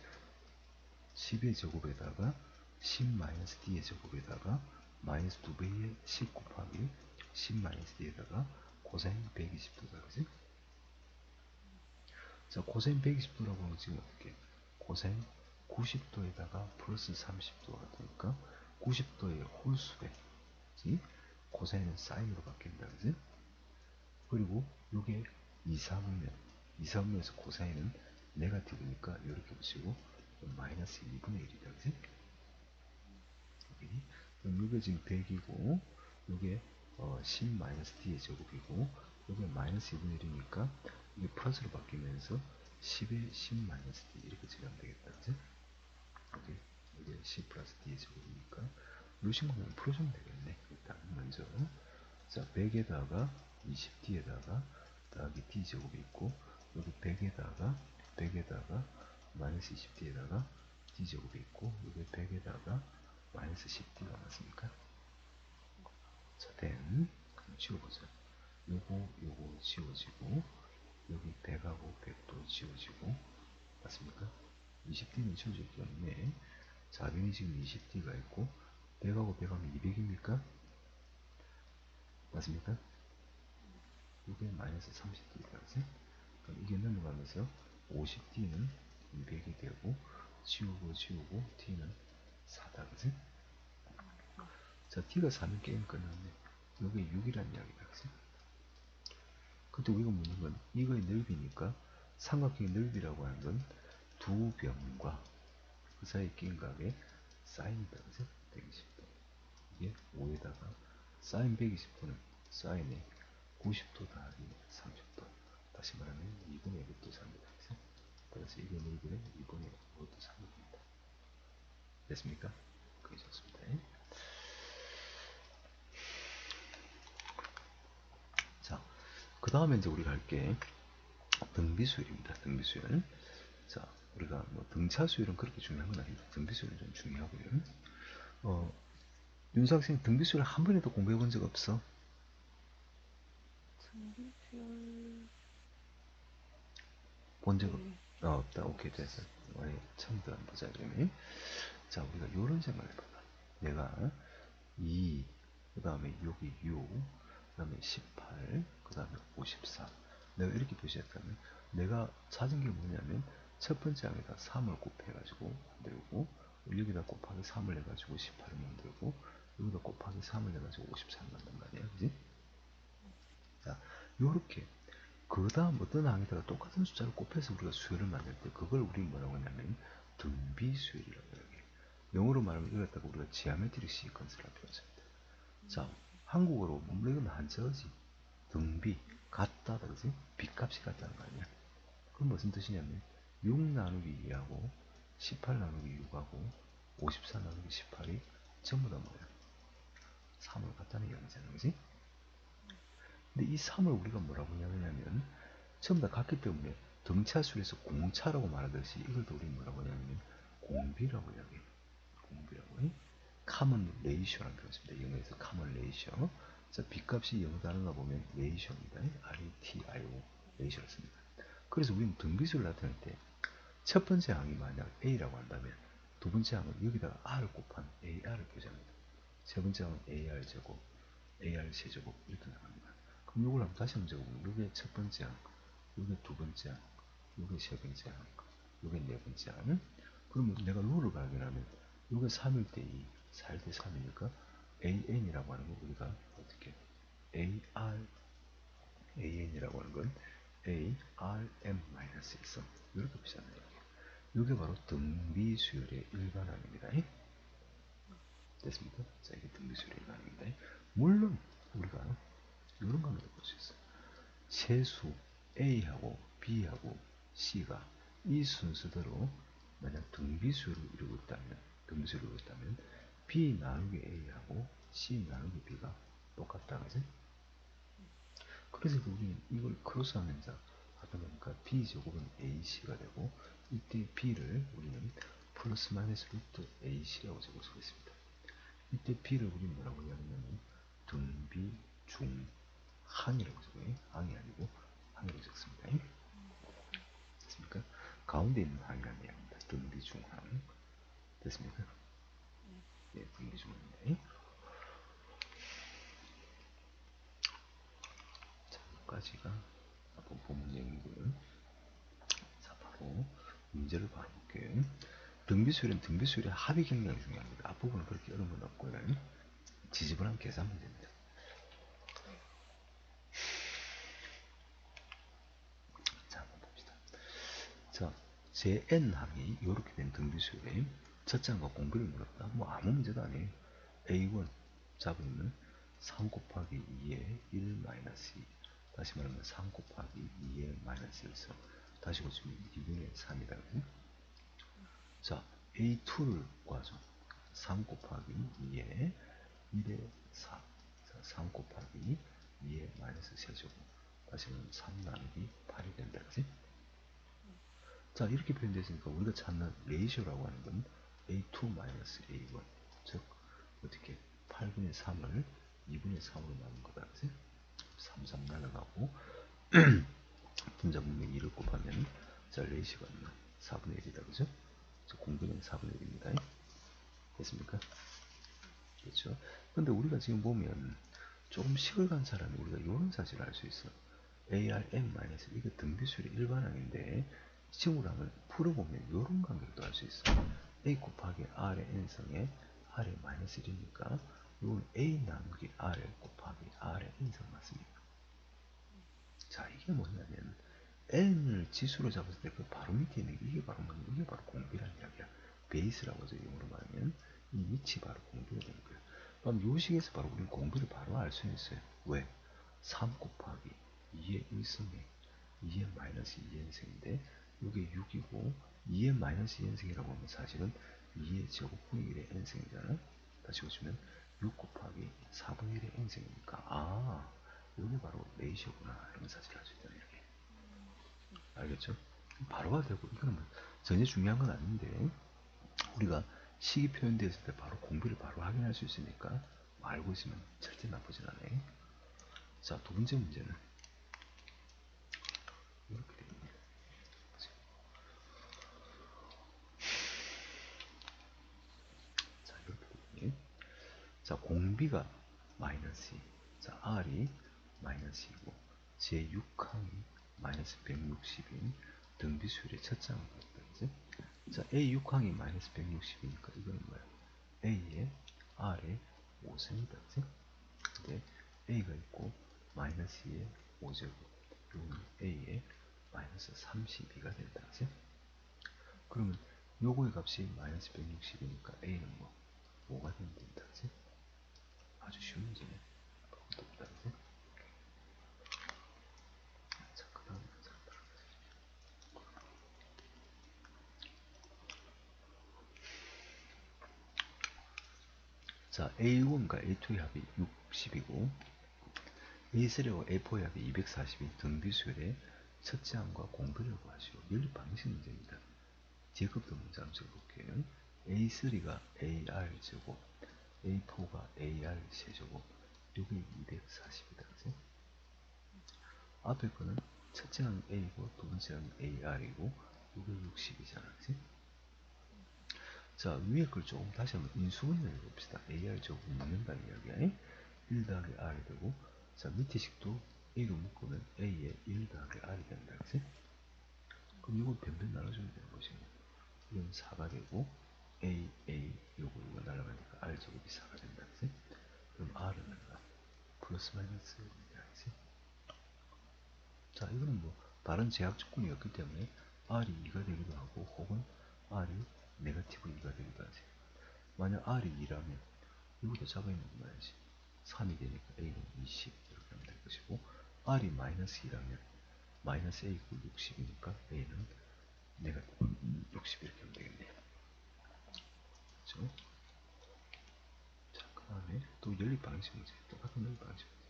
10의 제곱에다가 10 마이너스 D의 제곱에다가 마이너스 2배의 10 곱하기 10 마이너스 D에다가 코사인 120도다. 그지? 자, 코사인 120도라고 하면 지금 어떻게? 코사인 90도에다가 플러스 30도가 되니까 90도의 홀수배. 그지? 코사인은 사인으로 바뀐다. 그지? 그리고 요게 이사분면, 이사분면에서 코사인은 네가티브니까 이렇게 보시고 마이너스 2분의 1이다. 그지? 그럼 요게 지금 100이고 요게 10 마이너스 d의 제곱이고 요게 마이너스 2분의 1이니까 이게 플러스로 바뀌면서 10에 10 마이너스 d 이렇게 처리하면 되겠다. 그지? 이게 10 플러스 d의 제곱이니까 요 식만큼 풀어주면 되겠네. 일단 먼저 자, 100에다가 20d에다가 더하기 d제곱이 있고 여기 100에다가 마이너스 20d에다가 d제곱이 있고 여기 100에다가 마이너스 10d가 맞습니까? 자, then 그럼 지워보자. 요거 지워지고 여기 100하고 100도 지워지고 맞습니까? 20d는 지워질 게 없네. 자변이 지금 20d가 있고 100하고 100하면 200입니까? 맞습니까? 이게 마이너스 30d다. 그치? 그럼 이게 넘어가면서 50d는 200이 되고 지우고 d는 4다. 그치? 자, d가 4면 게임 끝났네. 이게 6이란 이야기다. 그치? 근데 우리가 묻는 건 이거의 넓이니까 삼각형의 넓이라고 하는 건 두 변과 그 사이 끼인 값의 사인이다. 그치? 120도. 이게 5에다가 사인 120도는 사인에 90도 더하기 30도. 다시 말하면 2분의 1도 3이다. 그래서 이게 넓이는 2분의 5도 3입니다. 됐습니까? 그게 좋습니다. 자, 그 다음에 이제 우리가 할 게 등비수열입니다. 등비수열. 자, 우리가 뭐 등차수열은 그렇게 중요한 건 아닙니다. 등비수열은 좀 중요하고요. 윤수 학생 등비수열 한 번에도 공부해 본 적 없어?
등비별.
본 적
네.
없다. 오케이, 됐어. 처음 들어 보자, 그러면. 자, 우리가 요런 생각을 해봐. 내가 2, 그 다음에 여기 6, 그 다음에 18, 그 다음에 54. 내가 이렇게 표시했다면 내가 찾은 게 뭐냐면 첫 번째 항에다 3을 곱해가지고 만들고 여기다 곱하기 3을 해가지고 18을 만들고 여기다 곱하기 3을 해가지고 54를 만든 거 아니야. 그지? 자, 요렇게 그 다음 어떤 항에다가 똑같은 숫자를 곱해서 우리가 수열을 만들 때 그걸 우리 뭐라고 하냐면 등비수열이라고 해요. 영어로 말하면 이랬다고 우리가 지오메트릭 시퀀스라고 표현합니다. 자, 한국어로 뭐 이건 한자어지. 등비, 같다, 그지? 빗값이 같다는 거 아니야? 그건 무슨 뜻이냐면 6 나누기 2하고 18 나누기 6하고 54 나누기 18이 전부 다 뭐야? 3을 갖다는 이야기잖아, 그지? 근데 이 3을 우리가 뭐라고 하냐면 전부 다 같기 때문에 등차수에서 공차라고 말하듯이 이걸 또 우리 뭐라고 하냐면 공비라고 이야기해. 공비라고 해. common ratio라는 표현을 씁니다. 영어에서 common ratio. 자, 빗값이 영어 단어가 보면 ratio입니다. R-A-T-I-O, ratio를 씁니다. 그래서 우리는 등비수를 나타낼 때 첫 번째 항이 만약 A라고 한다면 두 번째 항은 여기다가 R을 곱한 AR을 표시합니다. 세 번째 항은 AR 제곱, AR 세제곱 이렇게 나갑니다. 그럼 이걸 한번 다시 한번 적어보면 이게 첫 번째 항, 이게 두 번째 항, 이게 세 번째 항, 이게 네 번째 항. 그러면 내가 룰을 발견하면 이게 3일 때 2, 4일 때 3이니까 AN이라고 하는 거 우리가 어떻게 AR, AN이라고 하는 건 ARM-1 이렇게 표시한다. 이게 바로 등비수열의 일반항입니다. 됐습니까? 자, 이게 등비수열의 일반항입니다. 물론 우리가 이런 거 한번 볼 수 있어요. 세수 A하고 B하고 C가 이 순서대로 만약 등비수열을 이루고 있다면 B 나누기 A하고 C 나누기 B가 똑같다, 그지? 그래서 우리는 이걸 크로스하면서 하다 보니까 B 제곱은 AC가 되고 이때 B를 우리는 플러스 마이너스 루트 AC라고 적을 수가 있습니다. 이때 B를 우리는 뭐라고 이야기하냐면 등비 중 항이라고 적어요. 항이 아니고 항이라고 적습니다. 됐습니까? 가운데 있는 항이라는 이야기입니다. 등비 중 항. 됐습니까? 네, 등비 중 항입니다. 자, 여기까지가 본문 내용이고요. 자, 바로 문제를 봐볼게요. 등비수열은 등비수열의 합이 굉장히 중요합니다. 앞부분은 그렇게 어려운 건 없고요. 지지분한 계산 문제입니다. 자, 한번 봅시다. 자, 제 n항이 이렇게 된 등비수열에 첫째 항과 공비를 물었다. 뭐 아무 문제도 아니에요. A1 잡으면 3 곱하기 2의 1 마이너스 2. 다시 말하면 3 곱하기 2의 마이너스 1서 다시 고치면 2분의 3이다. 자, A2를 구하죠. 3 곱하기 2의 1의 4. 자, 3 곱하기 2의 마이너스 세제곱. 다시 말하면 3 나누기 8이 된다. 그치? 자, 이렇게 표현되었으니까 우리가 찾는 레이쇼라고 하는 건 A2-A1. 즉, 어떻게 8분의 3을 2분의 3으로 나눈 거다. 그치? 3, 3 날아가고 분자분의 2를 곱하면 자, 레이쇼가 얼마? 4분의 1이다. 그죠? 공분은 4분의 1입니다. 됐습니까? 그렇죠? 근데 우리가 지금 보면 조금 식을 간 사람이 우리가 이런 사실을 알 수 있어. ARM- 이게 등비수열의 일반항인데 식으로 하면 풀어보면 이런 관계도 알 수 있어. A 곱하기 R의 n승에 R의 마이너스 1이니까 이건 A 나누기 R 곱하기 R의 n승 맞습니다. 자, 이게 뭐냐면 n을 지수로 잡았을 때 그 바로 밑에 있는 게 이게 바로 뭐냐, 이게 바로 공비란 이야기야. 베이스라고 하죠. 영어로 말하면 이 밑이 바로 공비가 되는 거예요. 그럼 요 식에서 바로 우리는 공비를 바로 알 수 있어요. 왜? 3 곱하기 2의 1승에 2의 마이너스 2n승인데 이게 6이고 2의 마이너스 2n승이라고 하면 사실은 2의 제곱분의 1의 n승이잖아. 다시 보시면 6 곱하기 4분의 1의 n승이니까 아, 이게 바로 레이시오구나 이런 사실을 알 수 있다. 이렇게 알겠죠? 바로가 되고 이거는 뭐 전혀 중요한 건 아닌데 우리가 식이 표현되었을 때 바로 공비를 바로 확인할 수 있으니까 뭐 알고 있으면 절대 나쁘진 않아요. 자, 두 번째 문제는 이렇게 됩니다. 자, 이렇게 됩니다. 자, 공비가 마이너스 2. 자, R이 마이너스 2고 제6항이 마이너스 160인 등비수열의 첫째 항을 봤다. 자, A6항이 마이너스 160이니까 이거는 뭐야? A에 R에 5승이다. 그치? 근데 A가 있고 마이너스 2에 5제곱 요거는 A에 마이너스 32가 된다. 그치? 그러면 요거의 값이 마이너스 160이니까 A는 뭐 5가 되면 된다. 그치? 아주 쉬운 문제네. 아무것도 없다. 그치? 자, 그 다음에 자, A1과 A2의 합이 60이고 A3와 A4의 합이 240인 등비수열의 첫째 항과 공비를 구하시오. 연립 방식 문제입니다. 제곱도 문제 한번 적어볼게요. A3가 AR 제곱, A4가 AR 세제곱, 요게 240이다. 그치? 앞에 거는 첫째 항 A고 두 번째 항 AR이고 요게 60이잖아. 그치? 자, 위에 걸 조금 다시 한번 인수분해를 해봅시다. AR 제곱을 묶는다는 이야기야. 1 더하기 R이 되고, 자, 밑에 식도 A로 묶으면 A에 1 더하기 R이 된다. 그치? 그럼 이거 변변 나눠주면 되는 것이고, 이건 4가 되고, 요거 이거 날아가니까 R 제곱이 4가 된다. 그치? 그럼 R은 얼마? 플러스 마이너스 1입니다. 그치? 자, 이거는 뭐, 다른 제약 조건이었기 때문에 R이 2가 되기도 하고, 혹은 R이 네거티브 2가 되기도 하지. 만약 R이 2라면, 이거보다 작아있는 거 말이지. 3이 되니까 A는 20 이렇게 하면 될 것이고, R이 마이너스 2라면 마이너스 A 구 60이니까 A는 네가티브 60 이렇게 하면 되겠네. 그렇죠? 자, 그 다음에 또 연립 방식 문제, 똑같은 연립 방식 문제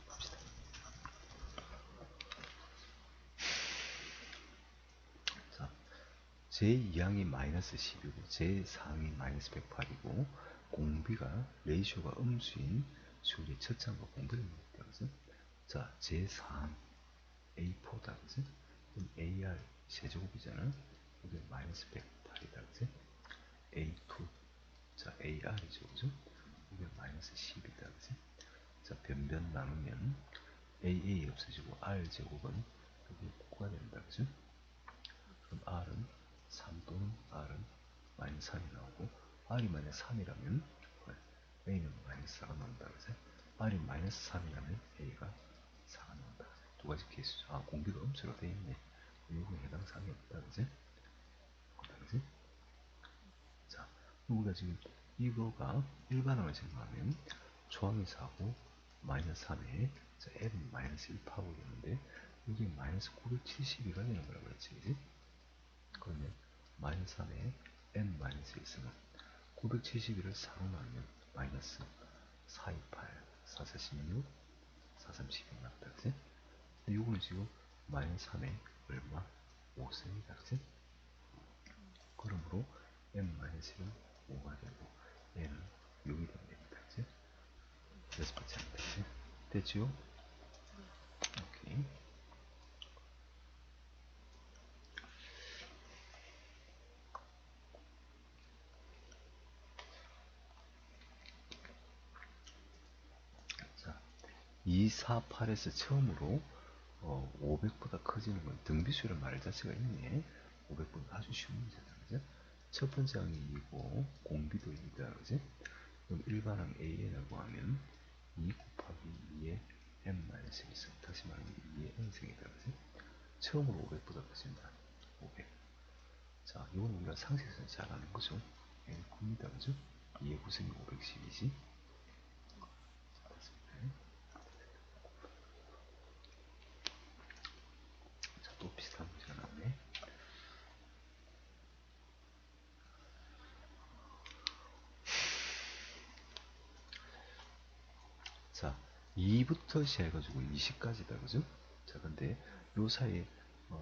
봅시다. 자, 제2항이 마이너스 10이고 제4항이 마이너스 108이고 공비가 레이쇼가 음수인 수의 첫장과 공비를 있다. 그래서 자, 제4항 A4다. 그치? 그럼 AR 세제곱이잖아. 이게 마이너스 108이다. 그치? A2. 자, AR이죠. 그죠? 이게 마이너스 10이다. 그치? 자, 변변 나누면 AA 없어지고 R제곱은 여기 9가 된다. 그죠? 그럼 R은 3 또는 R은 마이너스 3이 나오고, R이 만약 3이라면 A는 마이너스 4가 나온다. 그죠? R이 마이너스 3이라면 A가 4가 나온다. 두 가지 케이스죠. 아, 공비가 음수로 되어 있네. 이거 해당 사항이 없다. 그지? 없다. 그지? 자, 우리가 지금 이거가 일반항을 생각하면 초항이 4고 마이너스 3에 자, L은 마이너스 1 파고였는데 이게 마이너스 972가 되는 거라고 그랬지. 그지? 그러면 마이너스 3에 N 마이너스 1쓰면 972를 4로 나누면 마이너스 428, 446, 432 맞다. 그지? 이거는 지금 마이너스 3에 얼마? 5셈이다. 그지? 그러므로 n-1은 5가 되고 n은 6이 됩니다. 그치? 여섯 번째 합니다. 그치? 됐지요?
네.
오케이. 자, 2, 4, 8에서 처음으로 500보다 커지는 건 등비수라는 말 자체가 있네. 500보다 아주 쉬운 문제다. 그죠? 첫 번째 항이 2고 공비도 2다. 그지? 그럼 일반항 AN이라고 하면 2 곱하기 2의 n-1승 다시 말하면 2의 n승이다. 그지? 처음으로 500보다 커진다. 500. 자, 이건 우리가 상식에서 잘 아는 거죠. n 큽니다. 그죠? 2의 구성이 510이지. 자, 또 비슷한 문제가 나오네. 자, 2부터 시작해가지고 20까지다. 그죠? 자, 근데 요 사이에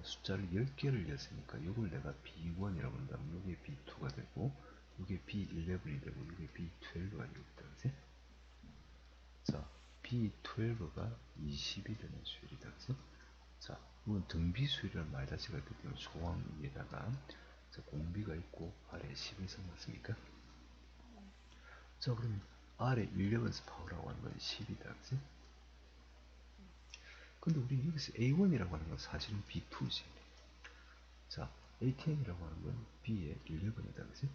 숫자를 10개를 냈으니까 이걸 내가 B1이라고 한다면 이게 B2가 되고 이게 B11이 되고 이게 B12가 되겠다. 그지? 자, B12가 20이 되는 수열이다. 그지? 자, 이건 등비수열이라는 말 자체가 있기 때문에 조항 위에다가 자, 공비가 있고 아래 11선 맞습니까? 자, 그러면 아래 11스 파워라고 하는 건 10이다. 그지? 근데 우리 여기서 A1이라고 하는 건 사실은 B2지. 자, ATN이라고 하는 건 B의 11이다. 그지?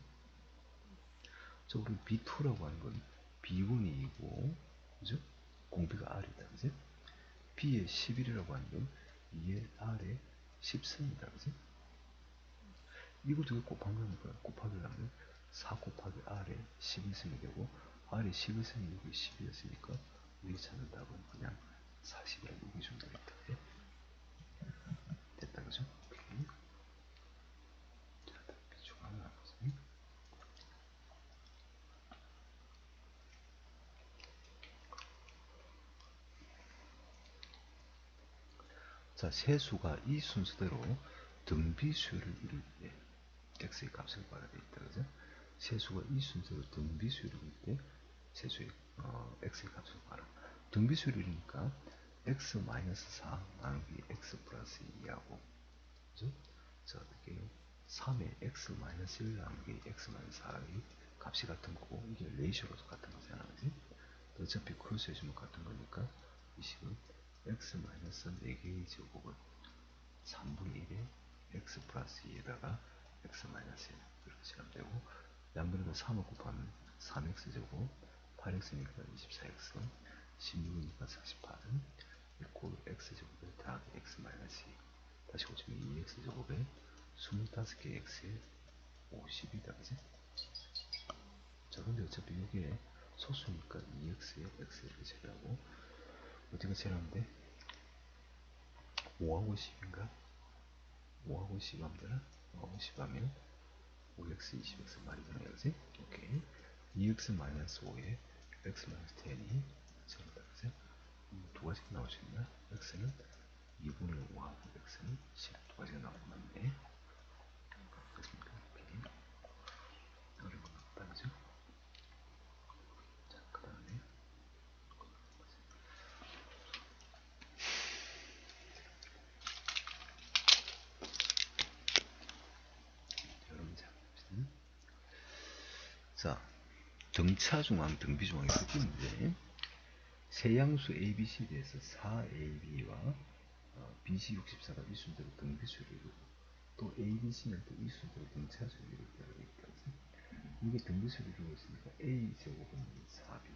자, 우리 B2라고 하는 건 B1이고, 그죠? 공비가 R이다. 그지? B의 11이라고 하는 건 2의 R의 13이다. 그지? 이거 두 개 곱한 거니까 곱하기를 하면 4 곱하기 R의 11승이 되고 R의 11승이 여기 10이었으니까 우리 찾는 답은 그냥 40이라고 여기주면 되겠다. 네? 됐다. 그죠? 오케이. 자, 비중을 나눠서 자, 세수가 이 순서대로 등비수를 이룰 때 x의 값을 받아야 되겠다. 그죠? 세수가 이 순서로 등비수를 이룰 때 세수의 x의 값을 받아. 등비수율이니까 x-4 나누기 x 플러스 2하고 그죠? 자, 어떻게 3의 x-1 나누기 x-4의 값이 같은 거고, 이게 레이쇼로서 같은 거잖아, 그지? 어차피 크로스 해주면 같은 거니까 이 식은 x-4개의 제곱은 3분의 1에 x 플러스 2에다가 x-1 이렇게 쓰면 되고, 양변에다 3을 곱하면 3x제곱, 8x니까 24x, 16이니까 48, 이꼴 x제곱에 더하기 x-2, 다시 고치면 2x제곱에 25개 x에 50이다, 그지? 자, 근데 어차피 이게 소수니까 2x에 x 이렇게 제하고, 어디가 제일 하는데? 5하고 10인가? 5하고 10 하면 되나? 5하고 10 하면 5x, 20x 말이 되네요, 그지? 오케이. 2x-5에 x-10이 제로다, 그지? 두 가지가 나오시나? x는 2분의 5하고 x는 10, 두 가지가 나오고 맞네. 됐습니까? 오케이. 어려운 건 없다, 그죠? 자, 그 다음에 여러분 잘 봅시다. 자, 등차중앙, 등비중앙이 이렇게 문제. 세양수 ABC에 대해서 4AB와 BC 64가 이 순서로 등비수를 이루고, 또 ABC는 또 이 순서로 등차수를 이루고 있다. 이게 등비수를 이루고 있으니까 A제곱은 4B,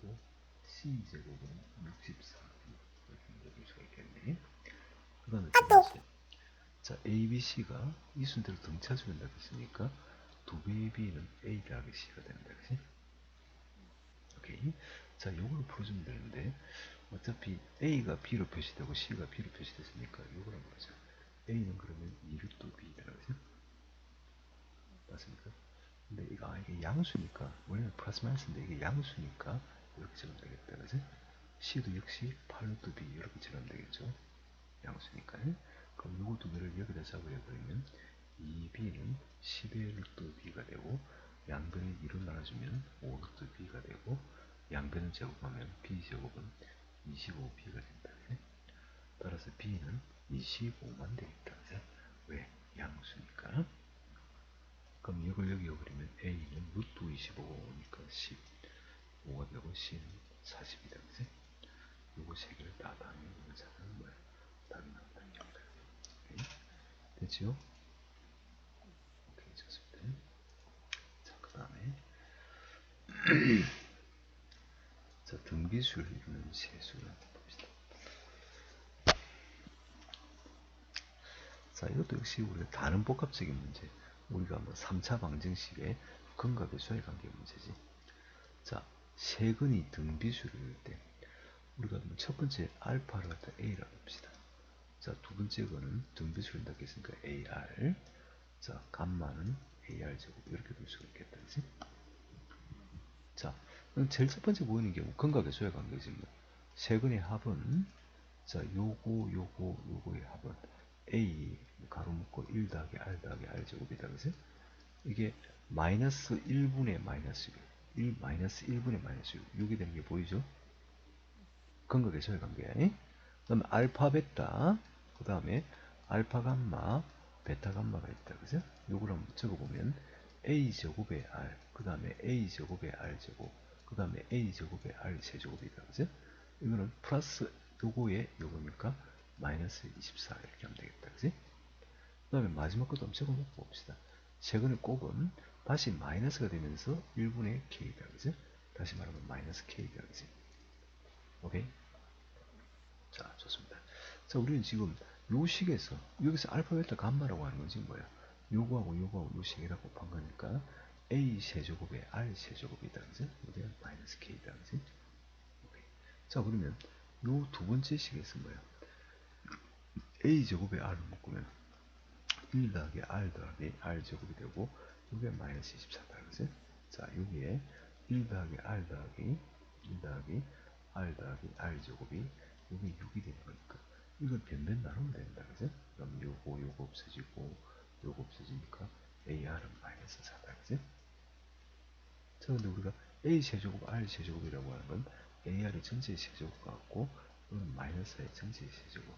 또 C제곱은 64B 이렇게 만들 수가 있겠네. 그 다음에 두 번째, 자, ABC가 이 순서로 등차수를 나겠으니까 두 배의 B는 A 더하기 C가 된다, 그치? 오케이. 자, 요걸 풀어주면 되는데, 어차피 A가 B로 표시되고 C가 B로 표시됐으니까 요걸 한번 보자. A는 그러면 2로 B다, 그죠? 맞습니까? 근데 이게 양수니까, 원래는 플러스 마이너스인데 이게 양수니까 이렇게 적으면 되겠다, 그죠? C도 역시 8로 B 이렇게 적으면 되겠죠? 양수니까. 그럼 요거 두 개를 여기다 잡으려버리면 2B는 10의 루트 B가 되고, 양변을 2로 나눠주면 5 루트 B가 되고, 양변을 제곱하면 B제곱은 25B가 된다. 따라서 B는 25만 되겠다. 왜? 양수니까. 그럼 이걸 여기 여기면 A는 루트 25니까 10, 5가 되고 C는 40이다. 그치? 요거 세 개를 다 더하면 이거 작은 뭐야? 답이 나온다는 겁니다. 됐죠? 오케이, 좋습니다. 자, 그 다음에 자, 등비수를 이루는 세수를 한번 봅시다. 자, 이것도 역시 우리가 다른 복합적인 문제. 우리가 뭐 3차 방정식의 근과 배수의 관계 문제지. 자, 세근이 등비수를 이룰 때 우리가 첫 번째 알파를 갖다 A라고 합시다. 자, 두 번째 거는 등비수를 넣겠으니까 AR. 자, 감마는 AR 제곱 이렇게 둘 수가 있겠다, 그치? 자, 제일 첫 번째 보이는 게 근과 배수의 관계지 뭐. 세근의 합은 자, 요거의 합은 A 가로 묶고 1 더하기 R 더하기 R 제곱이다, 그치? 이게 마이너스 1분의 마이너스 1, 마이너스 1분의 마이너스 6, 이 되는 게 보이죠? 근과 계수의 관계. 그 다음에 알파 베타, 그 다음에 알파 감마, 베타 감마가 있다, 그죠? 요걸 한번 적어보면 A 제곱의 R, 그 다음에 A 제곱의 R 제곱, 그 다음에 A 제곱의 R 세제곱이다, 그죠? 이거는 플러스 요거에 요거니까 마이너스 24 이렇게 하면 되겠다, 그지? 그 다음에 마지막 것도 한번 적어놓고 봅시다. 최근의 곱은 다시 마이너스가 되면서 1분의 K다, 그지? 다시 말하면 마이너스 K다, 그지? 오케이? 자, 좋습니다. 자, 우리는 지금 요 식에서 여기서 알파 베타 감마라고 하는 건 지금 뭐야? 요거하고 요거하고 요 식에다 곱한 거니까 A 세제곱에 R 세제곱이다, 그지? 이게 마이너스 K다, 그지? 오케이. 자, 그러면 요 두 번째 식에서 뭐야? A 제곱에 R을 묶으면 1 더하기 R 더하기 R 제곱이 되고, 요게 마이너스 24다, 그지? 자, 여기에 1 더하기 R 더하기 1 더하기 R 더하기 R 제곱이 요게 6이 되는 거니까 이걸 변변 나누면 된다, 그죠? 그럼 요거 없어지고 요거 없어지니까 AR은 마이너스 4다, 그죠? 자, 근데 우리가 A 세제곱 R 세제곱이라고 하는 건 AR의 전체 세제곱 같고 이건 마이너스의 전체 세제곱,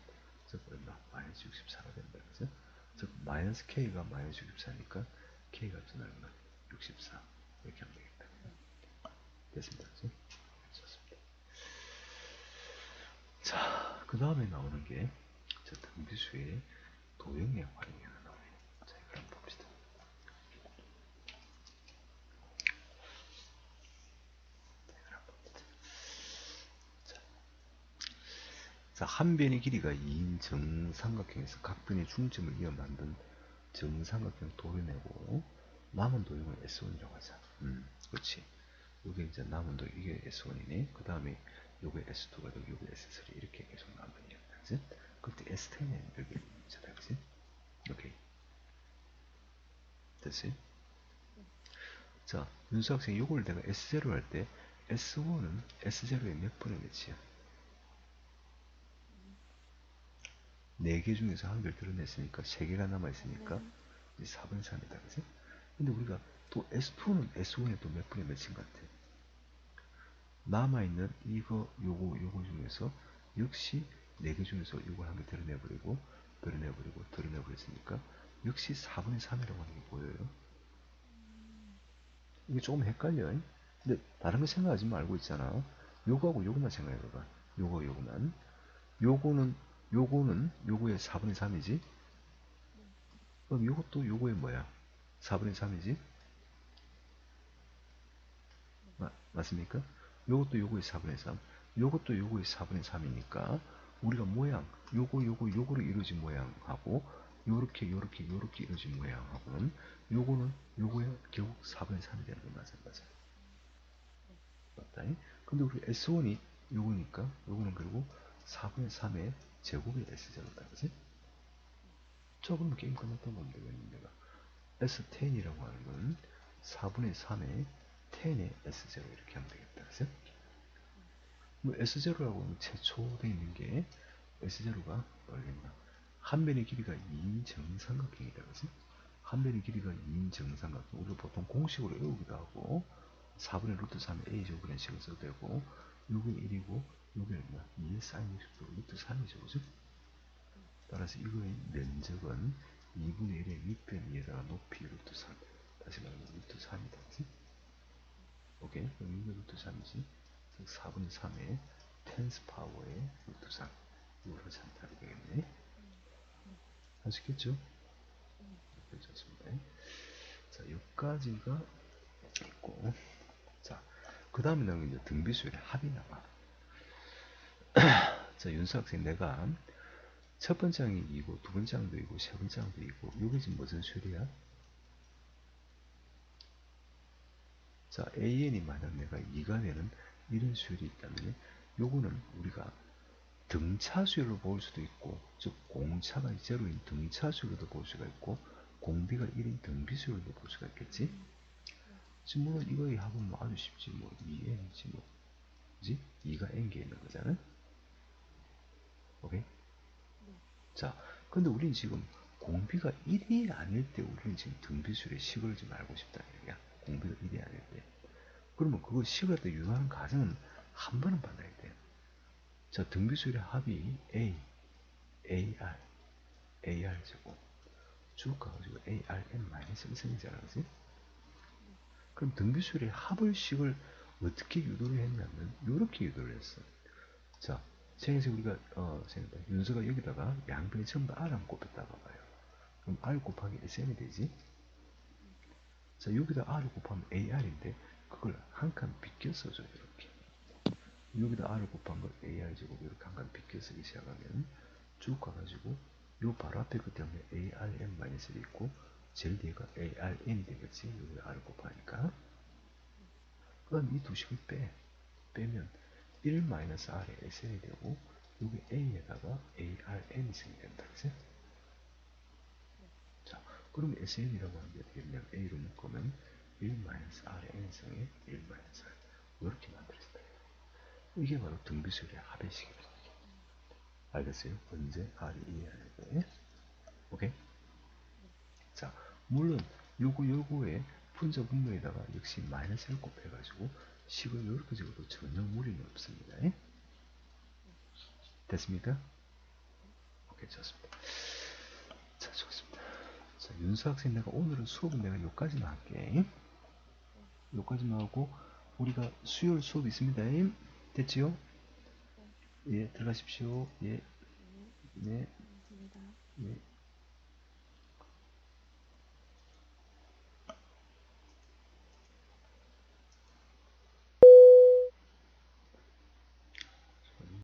즉 얼마? 마이너스 64가 된다, 그죠? 즉 마이너스 k가 마이너스 64니까 k가 또 얼마? 64 이렇게 하면 되겠다. 됐습니다. 그죠? 좋습니다. 자, 그 다음에 나오는 게 등비수의 도형의 활용이 하나 나와요. 자, 이걸 한번 봅시다. 자, 한 변의 길이가 2인 정삼각형에서 각 변의 중점을 이어 만든 정삼각형 도려내고 남은 도형을 S1이라고 하자. 그렇지. 이게 이제 남은 도형 이게 S1이네. 그 다음에 요게 S2가 되고 요게 S3 이렇게 계속 남으냐. 그치? 그때 S10은 여기 있잖아. 그치? 오케이. 됐어요? 자, 윤수 학생 요걸 내가 S0 할 때 S1은 S0의 몇 분의 몇이야? 4개 중에서 한 개를 드러냈으니까 3개가 남아있으니까
네.
이제 4분의 3이다. 그치? 근데 우리가 또 S2는 S1에 또 몇 분의 몇인 것 같아? 남아있는 이거, 요거 중에서 역시 4개 중에서 요걸 한 개 드러내버렸으니까 역시 4분의 3이라고 하는 게 보여요. 이게 조금 헷갈려. 근데 다른 거 생각하지 말고 있잖아. 요거하고 요거만 생각해봐봐. 요거만. 요거는 요거의 4분의 3이지? 그럼 요것도 요거의 뭐야? 4분의 3이지? 맞습니까? 요것도 요거의 4분의 3. 요것도 요거의 4분의 3이니까 우리가 모양, 요거로 이루어진 모양하고 요렇게 이루어진 모양하고는 요거는 요거의 결국 4분의 3이 되는 거 맞아. 맞다. 근데 우리 S1이 요거니까 요거는 결국 4분의 3의 제곱의 S제로다. 그치? 그러면 게임 끝났다고 보면 되겠는데 S10이라고 하는 건 4분의 3의 10의 S0 이렇게 하면 되겠다. 그치? 뭐 S0라고 하면 최초 되어 있는 게 S0가 뭐겠나? 한 변의 길이가 2인 정삼각형이다. 그치? 한 변의 길이가 2인 정삼각형. 우리가 보통 공식으로 외우기도 하고 4분의 루트 3의 A제곱이라는 식을 써도 되고 요게 1이고 요게 얼마? 2의 사인 60도 루트 3이죠. 그죠? 따라서 이거의 면적은 2분의 1의 밑변 2에다가 높이 루트 3. 다시 말하면 루트 3이다. 그치? 오케이? 그럼 이게 루트 3이지. 4분의 3의 텐스 파워의 루트 3. 이거로 장탈이 되겠네. 아시겠죠? 네, 좋습니다. 자, 여기까지가 있고. 자, 그 다음에 나오는 이제 등비수열의 합이 나와. 자, 윤수 학생 내가 첫 번째 항이 2고, 두 번째 항도 2고, 세 번째 항도 2고, 요게 지금 무슨 수열이야? 자, AN이 만약 내가 2가 되는 이런 수열이 있다면, 요거는 우리가 등차 수열로 볼 수도 있고, 즉 공차가 제로인 등차 수열로도 볼 수가 있고, 공비가 1인 등비 수열로도 볼 수가 있겠지? 지금 물론 이거의 합은 뭐 아주 쉽지, 뭐 2n이지 뭐, 그지? 2가 n개 있는 거잖아. 오케이? 자, 근데 우린 지금 공비가 1이 아닐 때 우리는 지금 등비수열의 식을 좀 알고 싶다는 얘기야. 공비가 1이 아닐 때. 그러면 그거 식을 때 유효하는 가정은 한 번은 받아야 돼. 자, 등비수열의 합이 A, AR, AR제곱 쭉 가가지고 ARN-1이잖아. 그지? 그럼 등비수열의 합을식을 어떻게 유도를 했냐면 이렇게 유도를 했어. 자, 생에서 우리가 생각해 윤서가 여기다가 양변이 전부 다 R만 곱했다가 봐요. 그럼 R 곱하기 SN이 되지? 자, 여기다 R을 곱하면 AR인데 그걸 한 칸 비껴 써줘. 이렇게 여기다 R을 곱한 걸 AR제곱 이렇게 한 칸 비껴 쓰기 시작하면 쭉 가가지고 요 바로 앞에 그 때문에 ARN-1이 있고 제일 뒤에가 ARN이 되겠지. 여기 R을 곱하니까 그 다음 이 두 식을 빼면 1-R의 SN이 되고 여기 A에다가 ARN이 생긴다. 그치? 자, 그럼 SN이라고 하는 게 되겠냐면 A로 묶으면 1-R의 N승에 1-R 이렇게 만들어진다. 이게 바로 등비수열의 합의식입니다. 알겠어요? 언제 R이 2에 하는 게 오케이? 자, 물론 요거에 분자 분모에다가 역시 마이너스를 곱해가지고 식을 이렇게 적어도 전혀 무리는 없습니다. 됐습니까? 오케이, 좋습니다. 자, 좋습니다. 자, 윤수 학생 내가 오늘은 수업은 내가 여기까지만 할게.
네.
여기까지만 하고 우리가 수요일 수업 있습니다. 됐지요?
네.
예, 들어가십시오. 예.